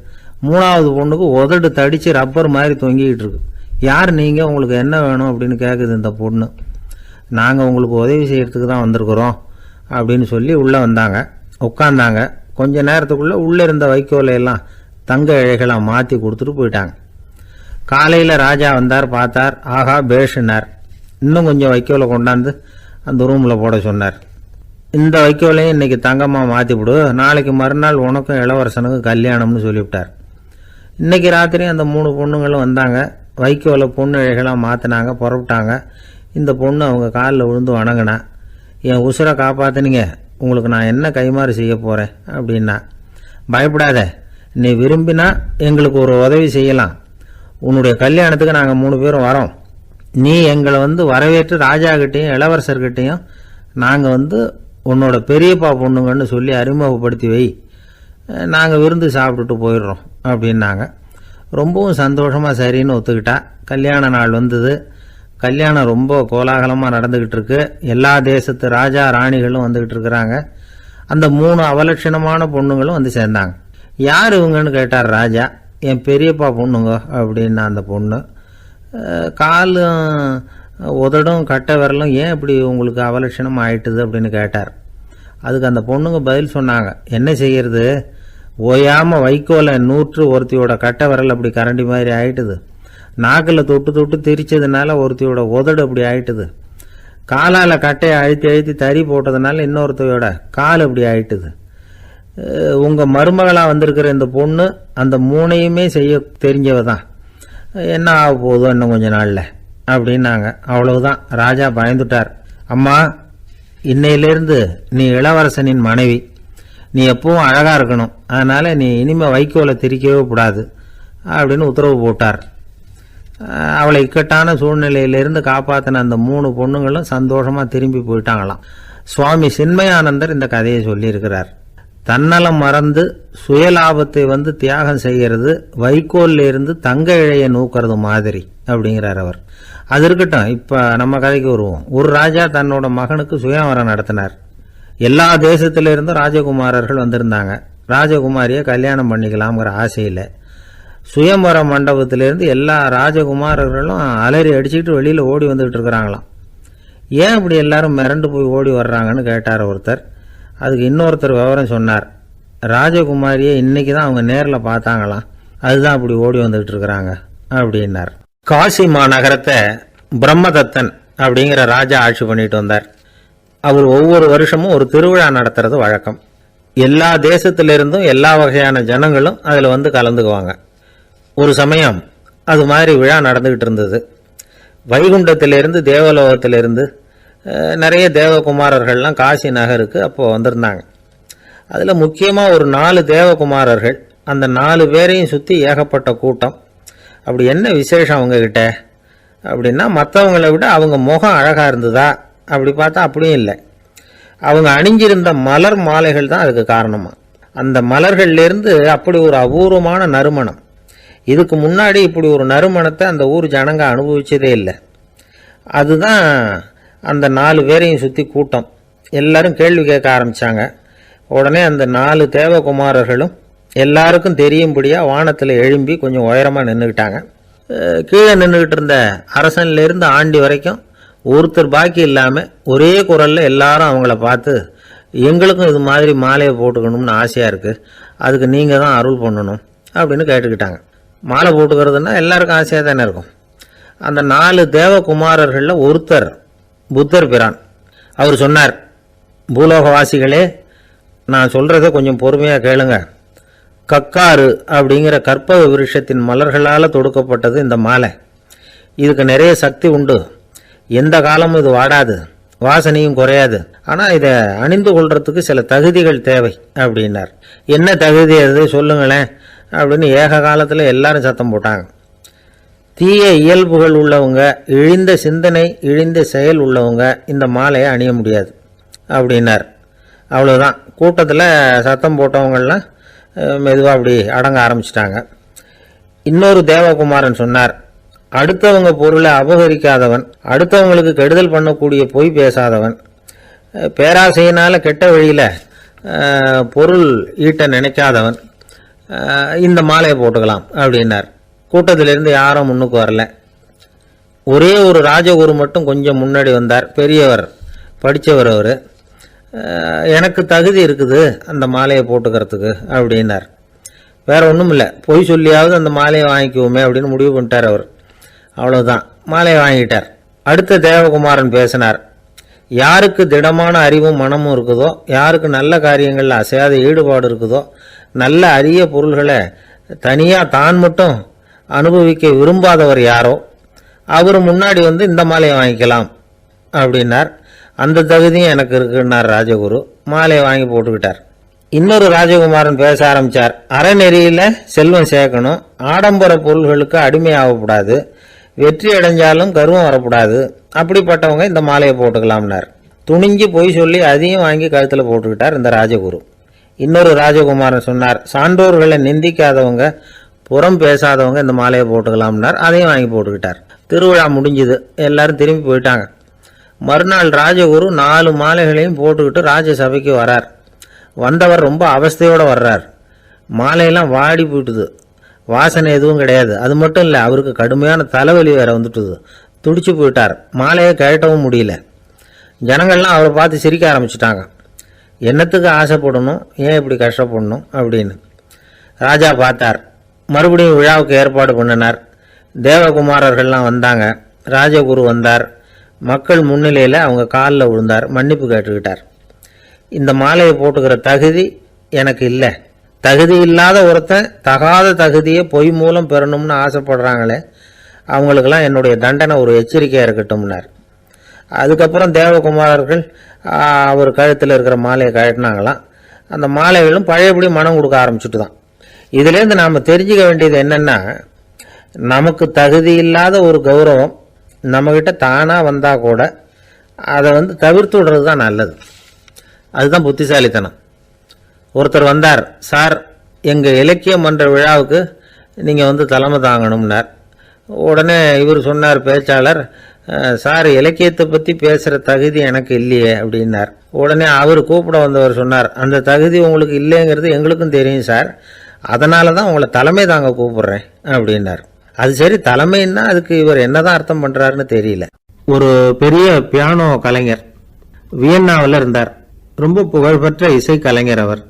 S1: 3ஆவது பொண்ணுக்கு உதடு தடித்து ரப்பர் மாதிரி தொங்கிக்கிட்டு இருக்கு. யார் நீங்கள், உங்களுக்கு என்ன வேணும் அப்படின்னு கேட்குது இந்த பொண்ணு. நாங்கள் உங்களுக்கு உதவி செய்கிறதுக்கு தான் வந்திருக்கிறோம் அப்படின்னு சொல்லி உள்ளே வந்தாங்க. உட்காந்தாங்க. கொஞ்ச நேரத்துக்குள்ளே உள்ளே இருந்த வைக்கோலையெல்லாம் தங்க இழைகளாக மாற்றி கொடுத்துட்டு போயிட்டாங்க. காலையில் ராஜா வந்தார், பார்த்தார். ஆகா பேஷுன்னார். இன்னும் கொஞ்சம் வைக்கோலை கொண்டாந்து அந்த ரூமில் போட சொன்னார். இந்த வைக்கோலையும் இன்றைக்கி தங்கமாக மாற்றிவிடு, நாளைக்கு மறுநாள் உனக்கும் இளவரசனுக்கும் கல்யாணம்னு சொல்லிவிட்டார். இன்றைக்கி ராத்திரி அந்த 3 பொண்ணுங்களும் வந்தாங்க. வைக்கோலை பொண்ணு இழைகளாக மாற்றினாங்க, புறப்பட்டாங்க. இந்த பொண்ணு அவங்க காலில் விழுந்து வணங்கினா, என் உசுரை காப்பாற்றினீங்க, உங்களுக்கு நான் என்ன கைமாறு செய்ய போகிறேன் அப்படின்னா. பயப்படாத, நீ விரும்பினா எங்களுக்கு ஒரு உதவி செய்யலாம். உன்னுடைய கல்யாணத்துக்கு நாங்கள் 3 பேரும் வரோம். நீ எங்களை வரவேற்று ராஜாக்கிட்டையும் இளவரசர்கிட்டையும் நாங்கள் உன்னோட பெரியப்பா பொண்ணுங்கன்னு சொல்லி அறிமுகப்படுத்தி வை, நாங்கள் விருந்து சாப்பிட்டுட்டு போயிடுறோம் அப்படின்னாங்க. ரொம்பவும் சந்தோஷமாக சரின்னு ஒத்துக்கிட்டா. கல்யாண நாள் வந்தது. கல்யாணம் ரொம்ப கோலாகலமாக நடந்துக்கிட்டு இருக்கு. எல்லா தேசத்து ராஜா ராணிகளும் வந்துக்கிட்டு இருக்கிறாங்க. அந்த 3 அவலட்சணமான பொண்ணுங்களும் வந்து சேர்ந்தாங்க. யார் இவங்கன்னு கேட்டார் ராஜா. என் பெரியப்பா பொண்ணுங்க அப்படின்னா அந்த பொண்ணு. காலும் உதடும் கட்டை விரலும் ஏன் இப்படி உங்களுக்கு அவலட்சணம் ஆயிட்டுது அப்படின்னு கேட்டார். அதுக்கு அந்த பொண்ணுங்க பதில் சொன்னாங்க. என்ன செய்யறது, ஓயாமல் வைக்கோலை நூற்று ஒருத்தியோட கட்டை விரல் அப்படி கரண்டி மாதிரி ஆயிட்டுது. நாக்கில் தொட்டு தொட்டு திரிச்சதுனால ஒருத்தியோட உதடு அப்படி ஆயிட்டுது. காலால் கட்டையை அழுத்தி அழுத்தி தறி போட்டதுனால இன்னொருத்தையோட கால் அப்படி ஆயிட்டுது. உங்கள் மருமகளாக வந்திருக்கிற இந்த பொண்ணு அந்த 3ஐயுமே செய்ய தெரிஞ்சவ தான். என்ன ஆக போதும் இன்னும் கொஞ்ச நாளில் அப்படின்னாங்க. அவ்வளவுதான். ராஜா பயந்துட்டார். அம்மா, இன்னையிலேருந்து நீ இளவரசனின் மனைவி. நீ எப்பவும் அழகாக இருக்கணும். அதனால் நீ இனிமேல் வைக்கோலை திரிக்கவே கூடாது அப்படின்னு உத்தரவு போட்டார். அவளை இக்கட்டான சூழ்நிலையிலிருந்து காப்பாற்றின அந்த 3 பொண்ணுங்களும் சந்தோஷமாக திரும்பி போயிட்டாங்களாம். சுவாமி சின்மயானந்தர் இந்த கதையை சொல்லியிருக்கிறார். தன்னலம் மறந்து சுயலாபத்தை தியாகம் செய்கிறது வைக்கோல்ல இருந்து தங்க இழையை நூக்கிறது மாதிரி அப்படிங்கிறார் அவர். அது இருக்கட்டும், இப்போ நம்ம கதைக்கு வருவோம். ஒரு ராஜா தன்னோட மகனுக்கு சுயவரம் நடத்தினார். எல்லா தேசத்திலிருந்தும் ராஜகுமாரர்கள் வந்திருந்தாங்க. ராஜகுமாரியை கல்யாணம் பண்ணிக்கலாம்ங்கிற ஆசையில் சுயம்பர மண்டபத்திலேருந்து எல்லா ராஜகுமாரர்களும் அலறி அடிச்சுக்கிட்டு வெளியில் ஓடி வந்துகிட்டு இருக்கிறாங்களாம். ஏன் இப்படி எல்லாரும் மிரண்டு போய் ஓடி வர்றாங்கன்னு கேட்டார் ஒருத்தர். அதுக்கு இன்னொருத்தர் விவரம் சொன்னார். ராஜகுமாரியை இன்னைக்கு தான் அவங்க நேரில் பார்த்தாங்களாம், அதுதான் அப்படி ஓடி வந்துகிட்டு இருக்கிறாங்க அப்படின்னார். காசி மாநகரத்தை பிரம்மதத்தன் அப்படிங்கிற ராஜா ஆட்சி பண்ணிட்டு வந்தார். அவர் ஒவ்வொரு வருஷமும் ஒரு திருவிழா நடத்துறது வழக்கம். எல்லா தேசத்திலிருந்தும் எல்லா வகையான ஜனங்களும் அதில் கலந்துக்குவாங்க. ஒரு சமயம் அது மாதிரி விழா நடந்துகிட்டு இருந்தது. வைகுண்டத்திலிருந்து தேவலோகத்திலிருந்து நிறைய தேவகுமாரர்கள்லாம் காசி நகருக்கு அப்போது வந்திருந்தாங்க. அதில் முக்கியமாக ஒரு 4 தேவகுமாரர்கள். அந்த 4 பேரையும் சுற்றி ஏகப்பட்ட கூட்டம். அப்படி என்ன விசேஷம் அவங்கக்கிட்ட அப்படின்னா, மற்றவங்களை விட அவங்க முகம் அழகாக இருந்ததா அப்படி பார்த்தா அப்படியும் இல்லை. அவங்க அணிஞ்சிருந்த மலர் மாலைகள் தான் அதுக்கு காரணமாக. அந்த மலர்கள்லேருந்து அப்படி ஒரு அபூர்வமான நறுமணம். இதுக்கு முன்னாடி இப்படி ஒரு நறுமணத்தை அந்த ஊர் ஜனங்க அனுபவிச்சதே இல்லை. அதுதான் அந்த 4 பேரையும் சுற்றி கூட்டம். எல்லாரும் கேள்வி கேட்க ஆரம்பித்தாங்க. உடனே அந்த 4 தேவகுமாரர்களும் எல்லாருக்கும் தெரியும்படியாக வானத்தில் எழும்பி கொஞ்சம் உயரமாக நின்றுக்கிட்டாங்க. கீழே நின்றுக்கிட்டு இருந்த அரசன்லேருந்து ஆண்டி வரைக்கும் ஒருத்தர் பாக்கி இல்லாமல் ஒரே குரலில் எல்லாரும் அவங்கள பார்த்து, எங்களுக்கும் இது மாதிரி மாலையை போட்டுக்கணும்னு ஆசையாக இருக்குது, அதுக்கு நீங்கள் தான் அருள் பண்ணணும் அப்படின்னு கேட்டுக்கிட்டாங்க. மாலை போட்டுக்கிறதுனா எல்லாருக்கும் ஆசையாக தானே இருக்கும். அந்த 4 தேவகுமாரர்களில் ஒருத்தர் புத்தர் பிரான். அவர் சொன்னார், பூலோகவாசிகளே, நான் சொல்கிறத கொஞ்சம் பொறுமையாக கேளுங்க. கக்காரு அப்படிங்கிற கற்பக விருஷத்தின் மலர்களால் தொடுக்கப்பட்டது இந்த மாலை. இதுக்கு நிறைய சக்தி உண்டு. எந்த காலமும் இது வாடாது, வாசனையும் குறையாது. ஆனால் இதை அணிந்து கொள்றதுக்கு சில தகுதிகள் தேவை அப்படின்னார். என்ன தகுதி அது சொல்லுங்களேன் அப்படின்னு ஏக காலத்தில் எல்லாரும் சத்தம் போட்டாங்க. தீய இயல்புகள் உள்ளவங்க, இழிந்த சிந்தனை இழிந்த செயல் உள்ளவங்க இந்த மாலையை அணிய முடியாது அப்படின்னார். அவ்வளோதான். கூட்டத்தில் சத்தம் போட்டவங்கள்லாம் மெதுவாக அப்படி அடங்க ஆரம்பிச்சிட்டாங்க. இன்னொரு தேவகுமாரன் சொன்னார், அடுத்தவங்க பொருளை அபகரிக்காதவன், அடுத்தவங்களுக்கு கெடுதல் பண்ணக்கூடிய பொய் பேசாதவன், பேராசையினால் கெட்ட வழியில் பொருள் ஈட்ட நினைக்காதவன் இந்த மாலையை போட்டுக்கலாம் அப்படின்னார். கூட்டத்திலிருந்து யாரும் முன்னுக்கு வரல. ஒரே ஒரு ராஜகுரு மட்டும் கொஞ்சம் முன்னாடி வந்தார். பெரியவர், படித்தவர். அவர், எனக்கு தகுதி இருக்குது அந்த மாலையை போட்டுக்கிறதுக்கு அப்படின்னார். வேற ஒன்றும் இல்லை, பொய் சொல்லியாவது அந்த மாலையை வாங்கிக்குவோமே அப்படின்னு முடிவு பண்ணிட்டார் அவர். அவ்வளோதான், மாலையை வாங்கிட்டார். அடுத்த தேவகுமாரன் பேசினார். யாருக்கு திடமான அறிவும் மனமும் இருக்குதோ, யாருக்கு நல்ல காரியங்களில் அசையாத ஈடுபாடு இருக்குதோ, நல்ல அரிய பொருள்களை தனியாக தான் மட்டும் அனுபவிக்க விரும்பாதவர் யாரோ அவர் முன்னாடி வந்து இந்த மாலையை வாங்கிக்கலாம் அப்படின்னார். அந்த தகுதியும் எனக்கு இருக்குன்னார் ராஜகுரு. மாலையை வாங்கி போட்டுக்கிட்டார். இன்னொரு ராஜகுமாரன் பேச ஆரம்பித்தார். அறநெறியில் செல்வம் சேர்க்கணும், ஆடம்பர பொருள்களுக்கு அடிமையாகக்கூடாது, வெற்றி அடைஞ்சாலும் கர்வம் வரக்கூடாது, அப்படிப்பட்டவங்க இந்த மாலையை போட்டுக்கலாம்னார். துணிஞ்சு பொய் சொல்லி அதையும் வாங்கி கழுத்தில் போட்டுக்கிட்டார் இந்த ராஜகுரு. இன்னொரு ராஜகுமாரன் சொன்னார், சான்றோர்களை நிந்திக்காதவங்க, புறம் பேசாதவங்க இந்த மாலையை போட்டுக்கலாம்னார். அதையும் வாங்கி போட்டுக்கிட்டார். திருவிழா முடிஞ்சுது, எல்லாரும் திரும்பி போயிட்டாங்க. மறுநாள் ராஜகுரு 4 மாலைகளையும் போட்டுக்கிட்டு ராஜசபைக்கு வரார். வந்தவர் ரொம்ப அவஸ்தையோடு வர்றார். மாலையெல்லாம் வாடி போயிட்டுது, வாசனை எதுவும் கிடையாது. அது மட்டும் இல்லை, அவருக்கு கடுமையான தலைவலி வேற வந்துட்டுது. துடிச்சு போயிட்டார். மாலையை கழட்டவும் முடியல. ஜனங்கள்லாம் அவரை பார்த்து சிரிக்க ஆரம்பிச்சிட்டாங்க. என்னத்துக்கு ஆசைப்படணும், ஏன் இப்படி கஷ்டப்படணும் அப்படின்னு ராஜா பார்த்தார். மறுபடியும் விழாவுக்கு ஏற்பாடு பண்ணினார். தேவகுமாரர்கள்லாம் வந்தாங்க. ராஜகுரு வந்தார். மக்கள் முன்னிலையில் அவங்க காலில் விழுந்தார், மன்னிப்பு கேட்டுக்கிட்டார். இந்த மாலையை போட்டுக்கிற தகுதி எனக்கு இல்லை. தகுதி இல்லாத ஒருத்தன் தகாத தகுதியை பொய் மூலம் பெறணும்னு ஆசைப்படுறாங்களே, அவங்களுக்கெல்லாம் என்னுடைய தண்டனை ஒரு எச்சரிக்கையாக இருக்கட்டும்னார். அதுக்கப்புறம் தேவகுமாரர்கள் அவர் கழுத்தில் இருக்கிற மாலையை கழட்டினாங்களாம். அந்த மாலைகளும் பழையபடி மனம் கொடுக்க ஆரம்பிச்சுட்டு தான். இதுலேருந்து நாம் தெரிஞ்சுக்க வேண்டியது என்னென்னா, நமக்கு தகுதி இல்லாத ஒரு கௌரவம் நம்மக்கிட்ட தானாக வந்தால் கூட அதை வந்து தவிர்த்து விடுறது தான் நல்லது. அதுதான் புத்திசாலித்தனம். ஒருத்தர் வந்தார், சார் எங்கள் இலக்கிய மன்ற விழாவுக்கு நீங்கள் வந்து தலைமை தாங்கணும்னார். உடனே இவர் சொன்னார், பேச்சாளர், சார் இலக்கியத்தை பற்றி பேசுகிற தகுதி எனக்கு இல்லையே அப்படின்னார். உடனே அவர் கூப்பிட வந்தவர் சொன்னார், அந்த தகுதி உங்களுக்கு இல்லைங்கிறது எங்களுக்கும் தெரியும் சார், அதனால தான் உங்களை தலைமை தாங்க கூப்பிடுறேன் அப்படின்னார். அது சரி, தலைமைன்னா அதுக்கு இவர் என்னதான் அர்த்தம் பண்ணுறாருன்னு தெரியல. ஒரு பெரிய பியானோ கலைஞர் வியன்னாவில் இருந்தார். ரொம்ப புகழ்பெற்ற இசை கலைஞர் அவர்.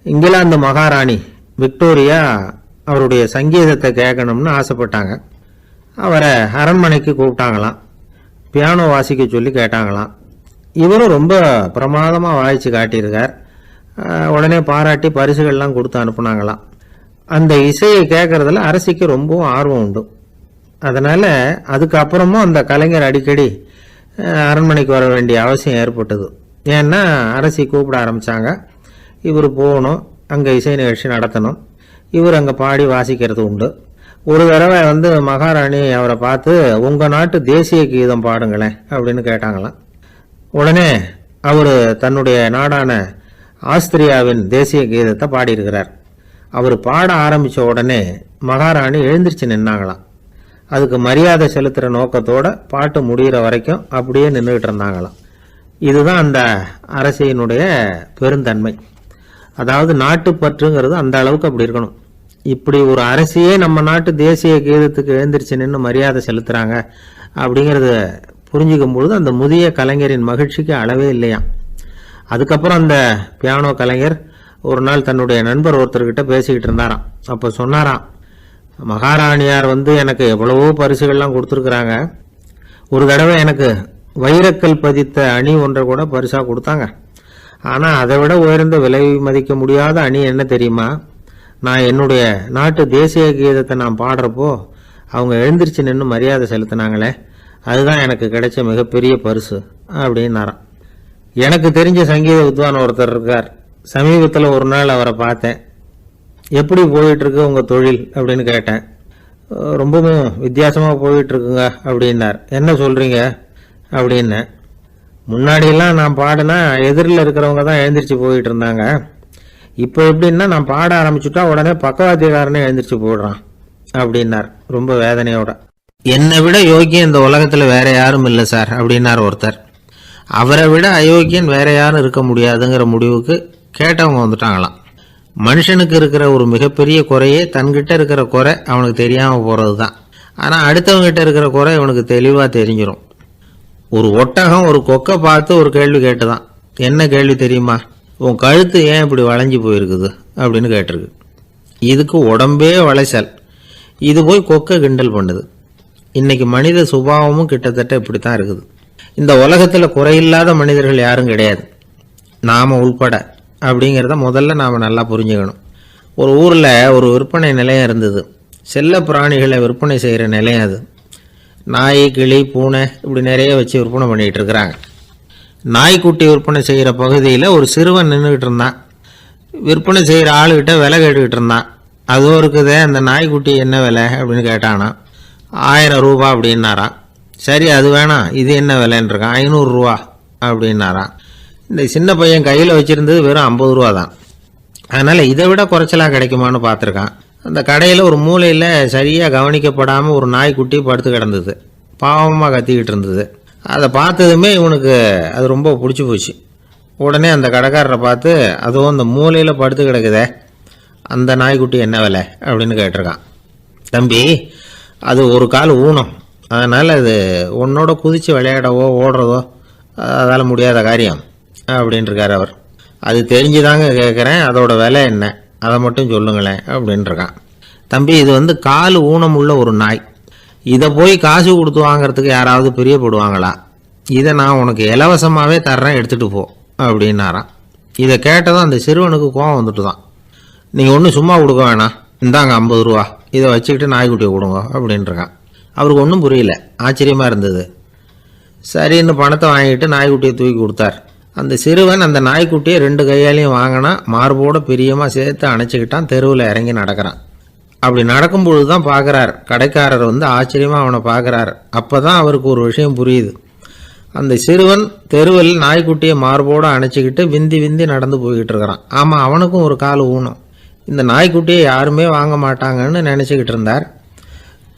S1: இங்கிலாந்து மகாராணி விக்டோரியா அவருடைய சங்கீதத்தை கேட்கணும்னு ஆசைப்பட்டாங்க. அவரை அரண்மனைக்கு கூப்பிட்டாங்களாம். பியானோ வாசிக்க சொல்லி கேட்டாங்களாம். இவரும் ரொம்ப பிரமாதமாக வாய்ச்சி காட்டியிருக்கார். உடனே பாராட்டி பரிசுகள்லாம் கொடுத்து அனுப்புனாங்களாம். அந்த இசையை கேட்கறதுல அரசிக்கு ரொம்பவும் ஆர்வம் உண்டு. அதனால் அதுக்கப்புறமும் அந்த கலைஞர் அடிக்கடி அரண்மனைக்கு வர வேண்டிய அவசியம் ஏற்பட்டது. ஏன்னா அரசி கூப்பிட ஆரம்பித்தாங்க. இவர் போகணும், அங்கே இசை நிகழ்ச்சி நடத்தணும். இவர் அங்கே பாடி வாசிக்கிறது உண்டு. ஒரு தடவை வந்து மகாராணி அவரை பார்த்து, உங்கள் நாட்டு தேசிய கீதம் பாடுங்களேன் அப்படின்னு கேட்டாங்களாம். உடனே அவர் தன்னுடைய நாடான ஆஸ்திரியாவின் தேசிய கீதத்தை பாடியிருக்கிறார். அவர் பாட ஆரம்பித்த உடனே மகாராணி எழுந்திரிச்சு நின்னாங்களாம். அதுக்கு மரியாதை செலுத்துகிற நோக்கத்தோட பாட்டு முடிகிற வரைக்கும் அப்படியே நின்றுக்கிட்டு இருந்தாங்களாம். இதுதான் அந்த அரசியினுடைய பெருந்தன்மை. அதாவது நாட்டுப்பற்றுங்கிறது அந்த அளவுக்கு அப்படி இருக்கணும். இப்படி ஒரு அரசியே நம்ம நாட்டு தேசிய கீதத்துக்கு எழுந்திரிச்சு நின்று மரியாதை செலுத்துகிறாங்க அப்படிங்கிறத புரிஞ்சிக்கும் பொழுது அந்த முதிய கலைஞரின் மகிழ்ச்சிக்கு அளவே இல்லையாம். அதுக்கப்புறம் அந்த பியானோ கலைஞர் ஒரு நாள் தன்னுடைய நண்பர் ஒருத்தர்கிட்ட பேசிக்கிட்டு இருந்தாராம். அப்போ சொன்னாராம், மகாராணியார் வந்து எனக்கு எவ்வளவோ பரிசுகள்லாம் கொடுத்துருக்குறாங்க. ஒரு தடவை எனக்கு வைரக்கல் பதித்த அணி ஒன்றை கூட பரிசாக கொடுத்தாங்க. ஆனால் அதை விட உயர்ந்த விலை மதிக்க முடியாத அணி என்ன தெரியுமா? நான் என்னுடைய நாட்டு தேசிய கீதத்தை நான் பாடுறப்போ அவங்க எழுந்திரிச்சு நின்று மரியாதை செலுத்தினாங்களே, அதுதான் எனக்கு கிடைச்ச மிகப்பெரிய பரிசு அப்படின்னாராம். எனக்கு தெரிஞ்ச சங்கீத வித்வான் ஒருத்தர் இருக்கார். சமீபத்தில் ஒரு நாள் அவரை பார்த்தேன். எப்படி போயிட்டுருக்கு உங்கள் தொழில் அப்படின்னு கேட்டேன். ரொம்பவும் வித்தியாசமாக போயிட்டுருக்குங்க அப்படின்னார். என்ன சொல்கிறீங்க அப்படின்னேன். முன்னாடியெல்லாம் நான் பாடினா எதிரில் இருக்கிறவங்க தான் எழுந்திரிச்சு போயிட்டு இருந்தாங்க. இப்போ எப்படின்னா நான் பாட ஆரம்பிச்சுட்டா உடனே பக்கவாத்தியக்காரனே எழுந்திரிச்சு போடுறான் அப்படின்னார் ரொம்ப வேதனையோட. என்னை விட யோகியம் இந்த உலகத்தில் வேற யாரும் இல்லை சார் அப்படின்னார் ஒருத்தர். அவரை விட அயோக்கியன் வேற யாரும் இருக்க முடியாதுங்கிற முடிவுக்கு கேட்டவங்க வந்துட்டாங்களாம். மனுஷனுக்கு இருக்கிற ஒரு மிகப்பெரிய குறையே தன்கிட்ட இருக்கிற குறை அவனுக்கு தெரியாமல் போகிறது தான். ஆனால் அடுத்தவங்ககிட்ட இருக்கிற குறை இவனுக்கு தெளிவாக தெரிஞ்சிடும். ஒரு ஒட்டகம் ஒரு கொக்கை பார்த்து ஒரு கேள்வி கேட்டுதான். என்ன கேள்வி தெரியுமா? உன் கழுத்து ஏன் இப்படி வளைஞ்சி போயிருக்குது அப்படின்னு கேட்டிருக்கு. இதுக்கு உடம்பே வளைச்சல். இது போய் கொக்கை கிண்டல் பண்ணுது. இன்னைக்கு மனித சுபாவமும் கிட்டத்தட்ட இப்படித்தான் இருக்குது. இந்த உலகத்தில் குறையில்லாத மனிதர்கள் யாரும் கிடையாது, நாம் உள்பட அப்படிங்கிறத முதல்ல நாம் நல்லா புரிஞ்சுக்கணும். ஒரு ஊரில் ஒரு விற்பனை நிலையம் இருந்தது. செல்ல பிராணிகளை விற்பனை செய்கிற நிலையம் அது. நாய், கிளி, பூனை இப்படி நிறைய வச்சு விற்பனை பண்ணிகிட்டு இருக்கிறாங்க. நாய்க்குட்டி விற்பனை செய்கிற பகுதியில் ஒரு சிறுவன் நின்றுக்கிட்டு இருந்தான். விற்பனை செய்கிற ஆளுகிட்ட விலை கேட்டுக்கிட்டு இருந்தான். அதுவும் இருக்குதே, அந்த நாய்க்குட்டி என்ன விலை அப்படின்னு கேட்டானா. 1000 ரூபா அப்படின்னாரான். சரி, அது வேணாம், இது என்ன விலைன்னு இருக்கான். 500 ரூபா அப்படின்னாரான். இந்த சின்ன பையன் கையில் வச்சுருந்தது வெறும் 50 ரூபா தான். அதனால் இதை விட குறைச்சலாக கிடைக்குமான்னு பார்த்துருக்கான். அந்த கடையில் ஒரு மூலையில் சரியாக கவனிக்கப்படாமல் ஒரு நாய்க்குட்டி படுத்து கிடந்தது. பாவமாக கத்திக்கிட்டு இருந்தது. அதை பார்த்ததுமே இவனுக்கு அது ரொம்ப பிடிச்சி போச்சு. உடனே அந்த கடைக்காரரை பார்த்து, அதுவும் அந்த மூலையில் படுத்து கிடக்குதே அந்த நாய்க்குட்டி என்ன விலை அப்படின்னு கேட்டிருக்கான். தம்பி, அது ஒரு கால் ஊனம், அதனால் அது உன்னோட குதித்து விளையாடவோ ஓடுறதோ அதால் முடியாத காரியம் அப்படின்ட்டுருக்கார் அவர். அது தெரிஞ்சுதாங்க கேட்குறேன், அதோட விலை என்ன அதை மட்டும் சொல்லுங்களேன் அப்படின்ட்டுருக்கான். தம்பி, இது கால் ஊனம் உள்ள ஒரு நாய். இதை போய் காசு கொடுத்து வாங்கிறதுக்கு யாராவது பிரியப்படுவாங்களா? இதை நான் உனக்கு இலவசமாகவே தர்றேன், எடுத்துகிட்டு போ அப்படின்னாரான். இதை கேட்டதும் அந்த சிறுவனுக்கு கோவம் வந்துட்டு தான். நீங்கள் ஒன்றும் சும்மா கொடுக்க வேணாம், இந்தாங்க 50 ரூபா, இதை வச்சுக்கிட்டு நாய்க்குட்டியை கொடுங்க அப்படின்ட்டுருக்கான். அவருக்கு ஒன்றும் புரியல, ஆச்சரியமாக இருந்தது. சரின்னு பணத்தை வாங்கிட்டு நாய்க்குட்டியை தூக்கி கொடுத்தார். அந்த சிறுவன் அந்த நாய்க்குட்டியை 2 கையாலையும் வாங்கினா, மார்போட பிரியமாக சேர்த்து அணைச்சிக்கிட்டான். தெருவில் இறங்கி நடக்கிறான். அப்படி நடக்கும்பொழுது தான் பார்க்குறார், கடைக்காரர் ஆச்சரியமாக அவனை பார்க்குறார். அப்போ தான் அவருக்கு ஒரு விஷயம் புரியுது. அந்த சிறுவன் தெருவில் நாய்க்குட்டியை மார்போடு அணைச்சிக்கிட்டு விந்தி விந்தி நடந்து போய்கிட்டு இருக்கிறான். ஆமாம், அவனுக்கும் ஒரு கால் ஊனம். இந்த நாய்க்குட்டியை யாருமே வாங்க மாட்டாங்கன்னு நினச்சிக்கிட்டு இருந்தார்.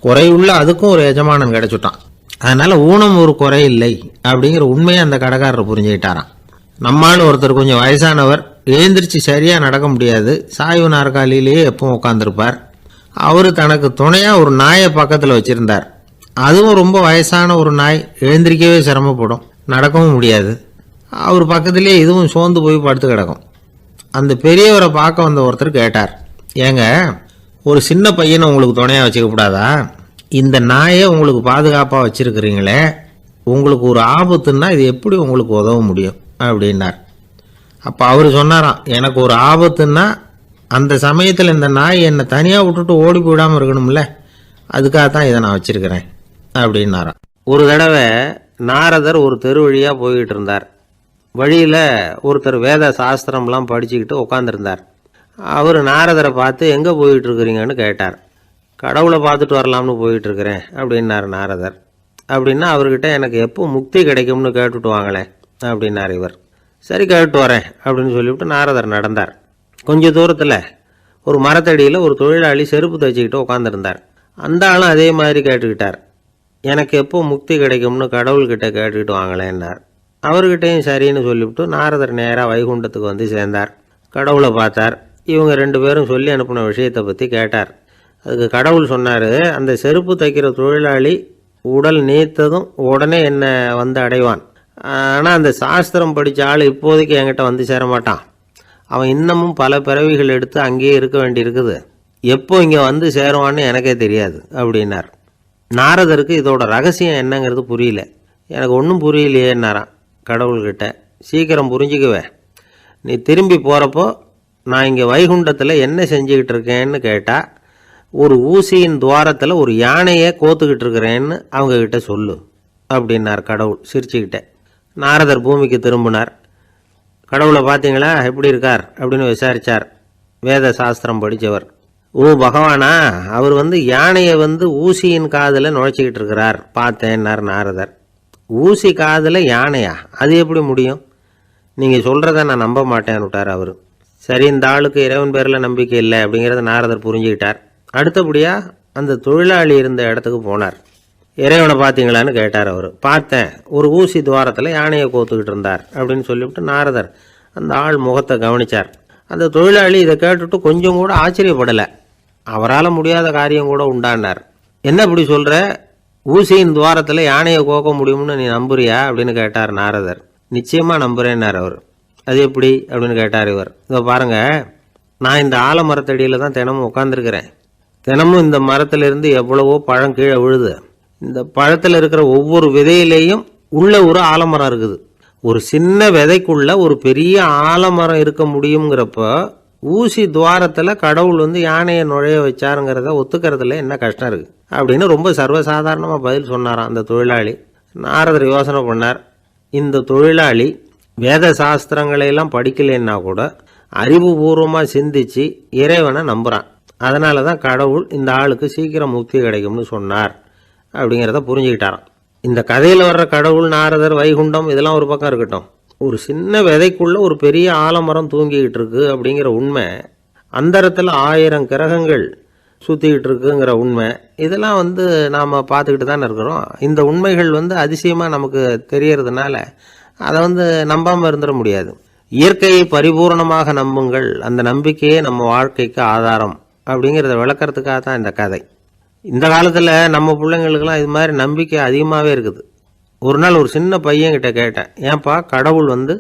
S1: குறையுள்ள அதுக்கும் ஒரு எஜமானன் கிடச்சிட்டான். அதனால் ஊனம் ஒரு குறை இல்லை அப்படிங்கிற உண்மையை அந்த கடைக்காரர் புரிஞ்சுக்கிட்டாரான். நம்மால் ஒருத்தர் கொஞ்சம் வயசானவர், எழுந்திரிச்சு சரியாக நடக்க முடியாது, சாய்வு நாற்காலியிலேயே எப்பவும் உட்காந்துருப்பார். அவர் தனக்கு துணையாக ஒரு நாயை பக்கத்தில் வச்சுருந்தார். அதுவும் ரொம்ப வயசான ஒரு நாய், எழுந்திரிக்கவே சிரமப்படும், நடக்கவும் முடியாது. அவர் பக்கத்திலே இதுவும் சோர்ந்து போய் படுத்து கிடக்கும். அந்த பெரியவரை பார்க்க வந்த ஒருத்தர் கேட்டார், ஏங்க, ஒரு சின்ன பையனை உங்களுக்கு துணையாக வச்சுக்கப்படாதா? இந்த நாயை உங்களுக்கு பாதுகாப்பாக வச்சுருக்கிறீங்களே, உங்களுக்கு ஒரு ஆபத்துன்னா இது எப்படி உங்களுக்கு உதவ முடியும் அப்படின்னார். அப்போ அவர் சொன்னாராம், எனக்கு ஒரு ஆபத்துன்னா அந்த சமயத்தில் இந்த நாய் என்னை தனியாக விட்டுட்டு ஓடி போயிடாமல் இருக்கணும்ல, அதுக்காகத்தான் இதை நான் வச்சுருக்கிறேன் அப்படின்னாராம். ஒரு தடவை நாரதர் ஒரு தெரு வழியாக போய்கிட்டு இருந்தார். வழியில் ஒருத்தர் வேத சாஸ்திரம்லாம் படிச்சுக்கிட்டு உட்காந்துருந்தார். அவர் நாரதரை பார்த்து, எங்கே போயிட்டுருக்குறீங்கன்னு கேட்டார். கடவுளை பார்த்துட்டு வரலாம்னு போயிட்டுருக்கிறேன் அப்படின்னார் நாரதர். அப்படின்னா அவர்கிட்ட, எனக்கு எப்போ முக்தி கிடைக்கும்னு கேட்டுட்டு வாங்களேன் அப்படின்னார் இவர். சரி, கேட்டு வரேன் அப்படின்னு சொல்லிவிட்டு நாரதர் நடந்தார். கொஞ்சம் தூரத்தில் ஒரு மரத்தடியில் ஒரு தொழிலாளி செருப்பு தைச்சிக்கிட்டு உட்காந்துருந்தார். அந்த ஆளும் அதே மாதிரி கேட்டுக்கிட்டார், எனக்கு எப்போ முக்தி கிடைக்கும்னு கடவுள்கிட்ட கேட்டுக்கிட்டு வாங்களேன்னார். அவர்கிட்டையும் சரின்னு சொல்லிவிட்டு நாரதர் நேராக வைகுண்டத்துக்கு சேர்ந்தார். கடவுளை பார்த்தார். இவங்க 2 பேரும் சொல்லி அனுப்பின விஷயத்தை பற்றி கேட்டார். அதுக்கு கடவுள் சொன்னார், அந்த செருப்பு தைக்கிற தொழிலாளி உடல் நீத்ததும் உடனே என்னை அடைவான். ஆனால் அந்த சாஸ்திரம் படித்த ஆள் இப்போதைக்கு என்கிட்ட சேர மாட்டான். அவன் இன்னமும் பல பிறவிகள் எடுத்து அங்கேயே இருக்க வேண்டியிருக்குது. எப்போ இங்கே சேருவான்னு எனக்கே தெரியாது அப்படின்னார். நாரதருக்கு இதோட ரகசியம் என்னங்கிறது புரியல. எனக்கு ஒன்றும் புரியலையேன்னாரான் கடவுள்கிட்ட. சீக்கிரம் புரிஞ்சுக்குவேன், நீ திரும்பி போகிறப்போ நான் இங்கே வைகுண்டத்தில் என்ன செஞ்சுக்கிட்டு இருக்கேன்னு கேட்டால், ஒரு ஊசியின் துவாரத்தில் ஒரு யானையை கோத்துக்கிட்டு இருக்கிறேன்னு அவங்கக்கிட்ட சொல்லு அப்படின்னார் கடவுள் சிரிச்சுக்கிட்டே. நாரதர் பூமிக்கு திரும்பினார். கடவுளை பார்த்தீங்களா, எப்படி இருக்கார் அப்படின்னு விசாரித்தார் வேத சாஸ்திரம் படித்தவர். ஓ பகவானா, அவர் யானையை ஊசியின் காதில் நுழைச்சிக்கிட்டு இருக்கிறார் பார்த்தேன்னார் நாரதர். ஊசி காதில் யானையா, அது எப்படி முடியும்? நீங்கள் சொல்கிறத நான் நம்ப மாட்டேன்னு விட்டார் அவர். சரி, இந்த ஆளுக்கு இறைவன் பேரில் நம்பிக்கை இல்லை அப்படிங்கிறத நாரதர் புரிஞ்சுக்கிட்டார். அடுத்தபடியாக அந்த தொழிலாளி இருந்த இடத்துக்கு போனார். இறைவனை பார்த்தீங்களான்னு கேட்டார் அவர். பார்த்தேன், ஒரு ஊசி துவாரத்தில் யானையை கோத்துக்கிட்டு இருந்தார் அப்படின்னு சொல்லிவிட்டு நாரதர் அந்த ஆள் முகத்தை கவனித்தார். அந்த தொழிலாளி இதை கேட்டுட்டு கொஞ்சம் கூட ஆச்சரியப்படலை. அவரால் முடியாத காரியம் கூட உண்டானார். என்ன இப்படி சொல்கிற, ஊசியின் துவாரத்தில் யானையை கோக்க முடியும்னு நீ நம்புறியா அப்படின்னு கேட்டார் நாரதர். நிச்சயமாக நம்புகிறேன்னார் அவர். அது எப்படி அப்படின்னு கேட்டார் இவர். இதோ பாருங்கள், நான் இந்த ஆலமரத்தடியில் தான் தினமும் உட்காந்துருக்கிறேன். தினமும் இந்த மரத்திலிருந்து எவ்வளவோ பழம் கீழே விழுது. இந்த பழத்தில் இருக்கிற ஒவ்வொரு விதையிலேயும் உள்ள ஒரு ஆலமரம் இருக்குது. ஒரு சின்ன விதைக்குள்ள ஒரு பெரிய ஆலமரம் இருக்க முடியுங்கிறப்ப ஊசி துவாரத்தில் கடவுள் வந்து யானையை நுழைய வச்சாருங்கிறத ஒத்துக்கிறதுல என்ன கஷ்டம் இருக்குது அப்படின்னு ரொம்ப சர்வசாதாரணமாக பதில் சொன்னாராம் அந்த தொழிலாளி. நாரதர் யோசனை பண்ணார், இந்த தொழிலாளி வேத சாஸ்திரங்களையெல்லாம் படிக்கலைன்னா கூட அறிவுபூர்வமாக சிந்திச்சு இறைவனை நம்புகிறான். அதனால தான் கடவுள் இந்த ஆளுக்கு சீக்கிரம் முக்தி கிடைக்கும்னு சொன்னார் அப்படிங்கிறத புரிஞ்சுக்கிட்டாராம். இந்த கதையில் வர்ற கடவுள், நாரதர், வைகுண்டம் இதெல்லாம் ஒரு பக்கம் இருக்கட்டும், ஒரு சின்ன விதைக்குள்ள ஒரு பெரிய ஆலமரம் தூங்கிக்கிட்டு இருக்கு அப்படிங்கிற உண்மை, அந்தரத்தில் 1000 கிரகங்கள் சுற்றிக்கிட்டு இருக்குங்கிற உண்மை, இதெல்லாம் வந்து நாம் பார்த்துக்கிட்டு தானே இருக்கிறோம். இந்த உண்மைகள் வந்து அதிசயமாக நமக்கு தெரியறதுனால அதை வந்து நம்பாமல் இருந்துட முடியாது. இயற்கையை பரிபூர்ணமாக நம்புங்கள், அந்த நம்பிக்கையே நம்ம வாழ்க்கைக்கு ஆதாரம் அப்படிங்கிறத விளக்கறதுக்காக தான் இந்த கதை. இந்த காலத்தில் நம்ம பிள்ளைங்களுக்கெல்லாம் இது மாதிரி நம்பிக்கை அதிகமாகவே இருக்குது. ஒரு நாள் ஒரு சின்ன பையன்கிட்ட கேட்டேன், ஏன்பா கடவுள் வந்து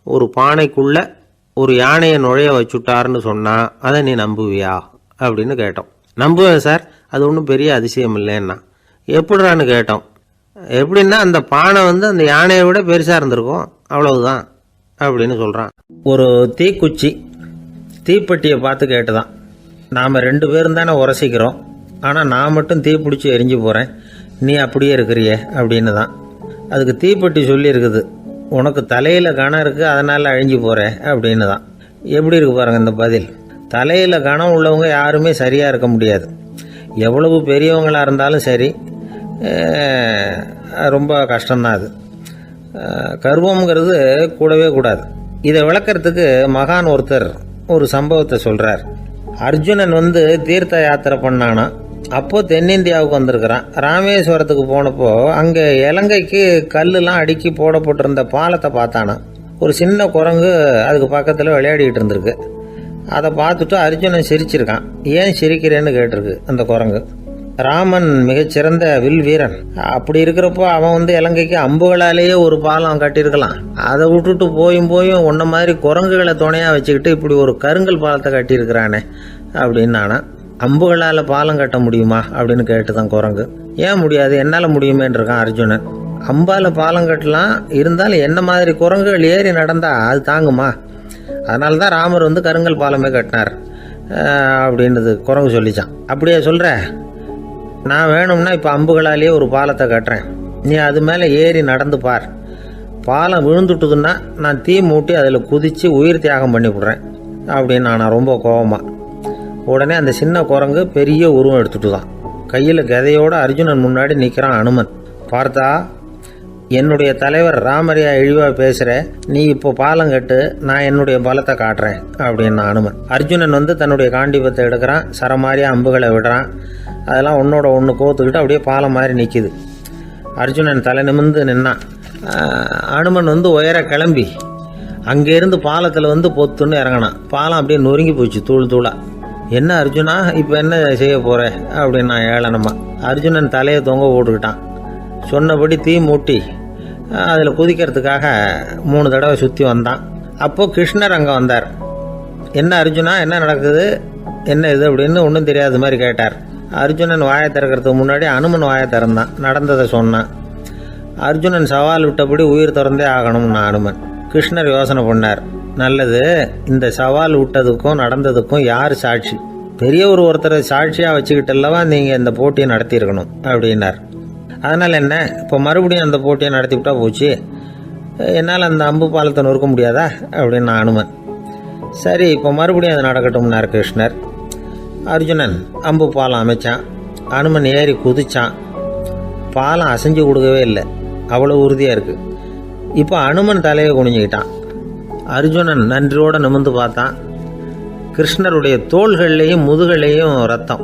S1: ஒரு பானைக்குள்ளே ஒரு யானையை நுழைய வச்சுட்டாருன்னு சொன்னால் அதை நீ நம்புவியா அப்படின்னு கேட்டோம். நம்புவேன் சார், அது ஒன்றும் பெரிய அதிசயம் இல்லைன்னா. எப்படிறான்னு கேட்டோம். எப்படின்னா அந்த பானை வந்து அந்த யானையை விட பெருசாக இருந்திருக்கும், அவ்வளவுதான் அப்படின்னு சொல்கிறான். ஒரு தீக்குச்சி தீப்பெட்டியை பார்த்து கேட்டுதான், நாம் 2 பேரும் தானே உரசிக்கிறோம், ஆனால் நான் மட்டும் தீ பிடிச்சி எரிஞ்சு போகிறேன், நீ அப்படியே இருக்கிறியே அப்படின்னு தான். அதுக்கு தீப்பெட்டி சொல்லியிருக்குது, உனக்கு தலையில் கணம் இருக்குது அதனால் அழிஞ்சு போகிறேன் அப்படின்னு தான். எப்படி இருக்கு பாருங்கள் இந்த பதில். தலையில் கணம் உள்ளவங்க யாருமே சரியாக இருக்க முடியாது. எவ்வளவு பெரியவங்களாக இருந்தாலும் சரி, ரொம்ப கஷ்டம்தான் அது. கர்வம்ங்கிறது கூடவே கூடாது. இதை விளக்கறதுக்கு மகான் ஒருத்தர் ஒரு சம்பவத்தை சொல்கிறார். அர்ஜுனன் வந்து தீர்த்த யாத்திரை பண்ணானா, அப்போ தென்னிந்தியாவுக்கு வந்திருக்கிறான். ராமேஸ்வரத்துக்கு போனப்போ அங்கே இலங்கைக்கு கல்லுலாம் அடுக்கி போடப்பட்டிருந்த பாலத்தை பார்த்தானா. ஒரு சின்ன குரங்கு அதுக்கு பக்கத்தில் விளையாடிக்கிட்டு இருந்திருக்கு. அதை பார்த்துட்டு அர்ஜுனன் சிரிச்சிருக்கான். ஏன் சிரிக்கிறேன்னு கேட்டிருக்கு அந்த குரங்கு. ராமன் மிகச்சிறந்த வில் வீரன், அப்படி இருக்கிறப்போ அவன் வந்து இலங்கைக்கு அம்புகளாலேயே ஒரு பாலம் கட்டியிருக்கலாம். அதை விட்டுட்டு போயும் உன்ன மாதிரி குரங்குகளை துணையாக வச்சுக்கிட்டு இப்படி ஒரு கருங்கல் பாலத்தை கட்டியிருக்கிறானே அப்படின்னு நானா. அம்புகளால் பாலம் கட்ட முடியுமா அப்படின்னு கேட்டுதான் குரங்கு. ஏன் முடியாது, என்னால் முடியுமேன்னு இருக்கான் அர்ஜுனன். அம்பால் பாலம் கட்டலாம், இருந்தாலும் என்ன மாதிரி குரங்குகள் ஏறி நடந்தா அது தாங்குமா? அதனால தான் ராமர் வந்து கருங்கல் பாலமே கட்டினார் அப்படின்றது குரங்கு சொல்லிச்சான். அப்படியே சொல்கிற, நான் வேணும்னா இப்போ அம்புகளாலேயே ஒரு பாலத்தை கட்டுறேன், நீ அது மேலே ஏறி நடந்து பார். பாலம் விழுந்துட்டுதுன்னா நான் தீ மூட்டி அதில் குதித்து உயிர் தியாகம் பண்ணி விட்றேன் அப்படின்னு நான் ரொம்ப கோபமாக. உடனே அந்த சின்ன குரங்கு பெரிய உருவம் எடுத்துட்டு தான் கையில் கதையோடு அர்ஜுனன் முன்னாடி நிற்கிறான் அனுமன். பார்த்தா, என்னுடைய தலைவர் ராமரையா இழிவாக பேசுகிற, நீ இப்போ பாலம் கட்டு, நான் என்னுடைய பலத்தை காட்டுறேன் அப்படின்னா அனுமன். அர்ஜுனன் வந்து தன்னுடைய காண்டிபத்தை எடுக்கிறான், சரமாரியாக அம்புகளை விடுறான். அதெல்லாம் ஒன்றோட ஒன்று கோத்துக்கிட்டு அப்படியே பாலம் மாதிரி நிற்கிது. அர்ஜுனன் தலை நிமிர்ந்து நின்னான். அனுமன் வந்து உயர கிளம்பி அங்கேருந்து பாலத்தில் வந்து பொத்துன்னு இறங்கினான். பாலம் அப்படியே நொறுங்கி போச்சு தூள் தூளாக. என்ன அர்ஜுனா, இப்போ என்ன செய்ய போகிற அப்படின்னா ஏளனமா. அர்ஜுனன் தலையை தொங்க போட்டுக்கிட்டான். சொன்னபடி தீ மூட்டி அதில் குதிக்கிறதுக்காக 3 தடவை சுற்றி வந்தான். அப்போது கிருஷ்ணர் அங்கே வந்தார். என்ன அர்ஜுனா, என்ன நடக்குது, என்ன இது அப்படின்னு ஒன்றும் தெரியாத மாதிரி கேட்டார். அர்ஜுனன் வாயை திறக்கிறதுக்கு முன்னாடி அனுமன் வாயை திறந்தான், நடந்ததை சொன்னான். அர்ஜுனன் சவால் விட்டபடி உயிர் திறந்தே ஆகணும்னா அனுமன். கிருஷ்ணர் யோசனை பண்ணார். நல்லது, இந்த சவால் விட்டதுக்கும் நடந்ததுக்கும் யார் சாட்சி? பெரியவர் ஒருத்தரை சாட்சியாக வச்சுக்கிட்டல்லவா நீங்கள் இந்த போட்டியை நடத்தியிருக்கணும் அப்படின்னார். அதனால் என்ன, இப்போ மறுபடியும் அந்த போட்டியை நடத்தி விட்டா போச்சு, என்னால் அந்த அம்பு பாலத்தை நொறுக்க முடியாதா அப்படின்னு அனுமன். சரி, இப்போ மறுபடியும் அது நடக்கட்டும்னார் கிருஷ்ணர். அர்ஜுனன் அம்பு பாலம் அமைச்சான். அனுமன் ஏறி குதிச்சான். பாலம் அசைஞ்சு கொடுக்கவே இல்லை, அவ்வளோ உறுதியாக இருக்குது. இப்போ அனுமன் தலையை குனிஞ்சுக்கிட்டான். அர்ஜுனன் நன்றியோடு நிமிர்ந்து பார்த்தான். கிருஷ்ணருடைய தோள்கள்லேயும் முதுகள்லேயும் ரத்தம்.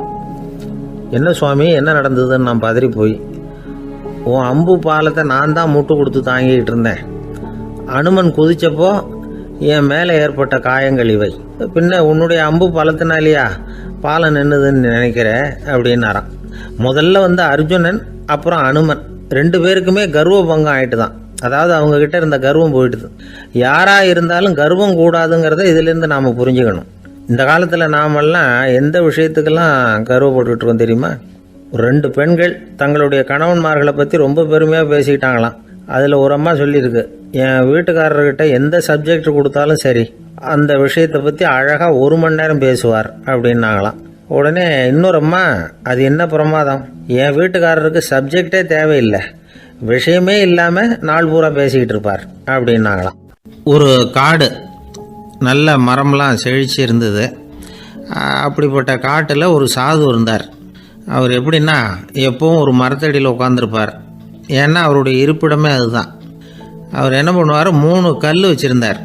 S1: என்ன சுவாமி, என்ன நடந்ததுன்னு நான் பதறி போய், உன் அம்பு பாலத்தை நான் தான் முட்டு கொடுத்து தாங்கிக்கிட்டு இருந்தேன். அனுமன் குதிச்சப்போ என் மேலே ஏற்பட்ட காயங்கள் இவை. பின்ன உன்னுடைய அம்பு பாலத்தினாலேயா பாலம் நின்றுதுன்னு நினைக்கிறேன் அப்படின்னாரான். முதல்ல வந்து அர்ஜுனன் அப்புறம் அனுமன் 2 பேருக்குமே கர்வ பங்கம் ஆகிட்டு தான். அதாவது அவங்கக்கிட்ட இருந்த கர்வம் போயிட்டுது. யாராக இருந்தாலும் கர்வம் கூடாதுங்கிறத இதிலேருந்து நாம் புரிஞ்சுக்கணும். இந்த காலத்தில் நாமெல்லாம் எந்த விஷயத்துக்கெல்லாம் கர்வப்பட்டுருக்கோம் தெரியுமா? 2 பெண்கள் தங்களுடைய கணவன்மார்களை பற்றி ரொம்ப பெருமையாக பேசிக்கிட்டாங்களாம். அதில் ஒரு அம்மா சொல்லியிருக்கு, என் வீட்டுக்காரர்கிட்ட எந்த சப்ஜெக்ட் கொடுத்தாலும் சரி அந்த விஷயத்தை பற்றி அழகாக 1 மணி நேரம் பேசுவார் அப்படின்னாங்களாம். உடனே இன்னொரு அம்மா, அது என்ன பிரமாதம், என் வீட்டுக்காரருக்கு சப்ஜெக்டே தேவையில்லை, விஷயமே இல்லாமல் நாள் பூரா பேசிக்கிட்டு இருப்பார் அப்படின்னாங்களாம். ஒரு காடு, நல்ல மரம்லாம் செழிச்சு இருந்தது. அப்படிப்பட்ட காட்டில் ஒரு சாது இருந்தார். அவர் எப்படின்னா எப்பவும் ஒரு மரத்தடியில் உட்காந்துருப்பார். ஏன்னா அவருடைய இருப்பிடமே அதுதான். அவர் என்ன பண்ணுவார், 3 கல் வச்சுருந்தார்.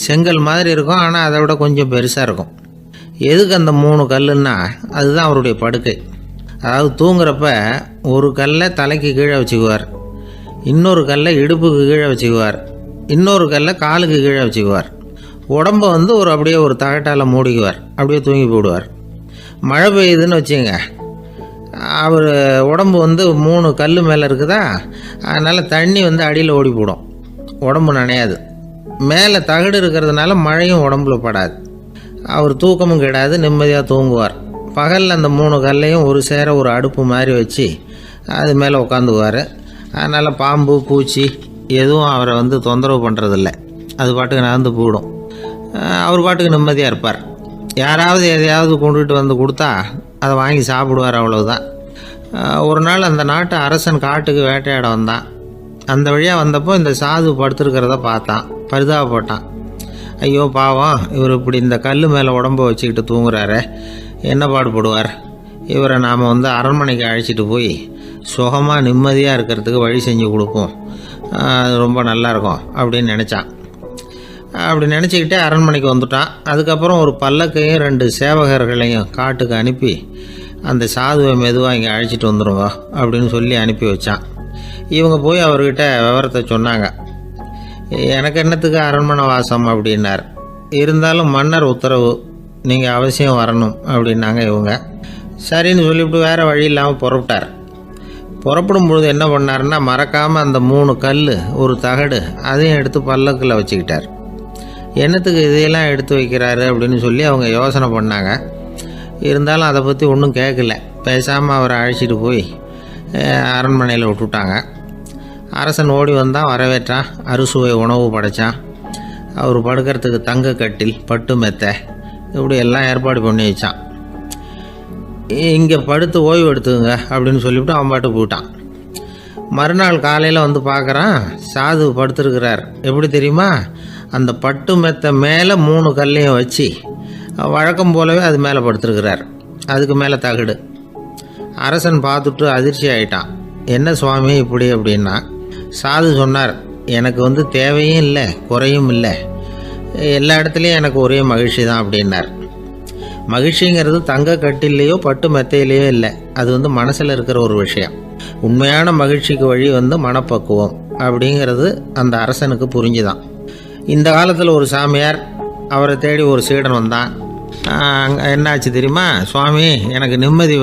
S1: செங்கல் மாதிரி இருக்கும், ஆனால் அதை விட கொஞ்சம் பெருசாக இருக்கும். எதுக்கு அந்த 3 கல்லுன்னா அதுதான் அவருடைய படுக்கை. அதாவது தூங்குறப்ப ஒரு கல்லை தலைக்கு கீழே வச்சுக்குவார், இன்னொரு கல்லை இடுப்புக்கு கீழே வச்சுக்குவார், இன்னொரு கல்லை காலுக்கு கீழே வச்சுக்குவார். உடம்பை ஒரு அப்படியே ஒரு தகட்டால் மூடிக்குவார், அப்படியே தூங்கி போடுவார். மழை பெய்யுதுன்னு வச்சுங்க, அவர் உடம்பு 3 கல் மேலே இருக்குதா, அதனால் தண்ணி அடியில் ஓடி போடும், உடம்பு நனையாது. மேலே தகடு இருக்கிறதுனால மழையும் உடம்புல படாது. அவர் தூக்கமும் கிடாது, நிம்மதியாக தூங்குவார். பகலில் அந்த 3 கல்லையும் ஒரு சேர ஒரு அடுப்பு மாதிரி வச்சு அது மேலே உட்காந்துக்குவார். அதனால் பாம்பு பூச்சி எதுவும் அவரை தொந்தரவு பண்ணுறதில்ல, அது பாட்டுக்கு நடந்து போயிடும். அவர் பாட்டுக்கு நிம்மதியாக இருப்பார். யாராவது எதையாவது கொண்டுகிட்டு கொடுத்தா அதை வாங்கி சாப்பிடுவார், அவ்வளவுதான். ஒரு நாள் அந்த நாட்டு அரசன் காட்டுக்கு வேட்டையாட வந்தான். அந்த வழியாக வந்தப்போ இந்த சாது படுத்துருக்கிறத பார்த்தான், பரிதாபப்பட்டான். ஐயோ பாவம், இவர் இப்படி இந்த கல் மேலே உடம்பை வச்சுக்கிட்டு தூங்குறாரு, என்ன பாடுபடுவார், இவரை நாம் அரண்மனைக்கு அழைச்சிட்டு போய் சுகமாக நிம்மதியாக இருக்கிறதுக்கு வழி செஞ்சு கொடுப்போம், அது ரொம்ப நல்லாயிருக்கும் அப்படின்னு நினச்சான். அப்படி நினச்சிக்கிட்டே அரண்மனைக்கு வந்துட்டான். அதுக்கப்புறம் ஒரு பல்லக்கையும் 2 சேவகர்களையும் காட்டுக்கு அனுப்பி அந்த சாதுவை மெதுவாக இங்கே அழைச்சிட்டு வந்துடுங்க அப்படின்னு சொல்லி அனுப்பி வச்சான். இவங்க போய் அவர்கிட்ட விவரத்தை சொன்னாங்க. எனக்கு என்னத்துக்கு அரண்மனை வாசம் அப்படின்னார். இருந்தாலும் மன்னர் உத்தரவு, நீங்கள் அவசியம் வரணும் அப்படின்னாங்க இவங்க. சரின்னு சொல்லிவிட்டு வேறு வழி இல்லாமல் புறப்பட்டார். புறப்படும் பொழுது என்ன பண்ணாருன்னா, மறக்காமல் அந்த 3 கல் ஒரு தகடு அதையும் எடுத்து பல்லக்கில் வச்சுக்கிட்டார். என்னத்துக்கு இதையெல்லாம் எடுத்து வைக்கிறாரு அப்படின்னு சொல்லி அவங்க யோசனை பண்ணாங்க. இருந்தாலும் அதை பற்றி ஒன்றும் கேட்கல. பேசாமல் அவரை அழைச்சிட்டு போய் அரண்மனையில் விட்டுட்டாங்க. அரசன் ஓடி வந்தான், வரவேற்றான், அறுசுவை உணவு படைத்தான். அவர் படுக்கிறதுக்கு தங்க கட்டில், பட்டு மெத்தை, இப்படி எல்லாம் ஏற்பாடு பண்ணி வச்சான். இங்கே படுத்து ஓய்வு எடுத்துங்க அப்படின்னு சொல்லிவிட்டு அவன் பாட்டு போயிட்டான். மறுநாள் காலையில் பார்க்குறான், சாது படுத்துருக்கிறார். எப்படி தெரியுமா, அந்த பட்டு மெத்தை மேலே 3 கல்லையும் வச்சு வழக்கம் போலவே அது மேலே படுத்துருக்கிறார். அதுக்கு மேலே தகடு. அரசன் பார்த்துட்டு அதிர்ச்சி ஆகிட்டான். என்ன சுவாமி இப்படி அப்படின்னா, சாது சொன்னார், எனக்கு தேவையும் இல்லை குறையும் இல்லை, எல்லா இடத்துலையும் எனக்கு ஒரே மகிழ்ச்சி தான் அப்படின்னார். மகிழ்ச்சிங்கிறது தங்க கட்டிலேயோ பட்டு மெத்தையிலேயோ இல்லை, அது மனசில் இருக்கிற ஒரு விஷயம். உண்மையான மகிழ்ச்சிக்கு வழி மனப்பக்குவம் அப்படிங்கிறது அந்த அரசனுக்கு புரிஞ்சுதான். இந்த காலத்தில் ஒரு சாமியார், அவரை தேடி ஒரு சீடன் வந்தான். என்னாச்சு தெரியுமா, சுவாமி எனக்கு நிம்மதி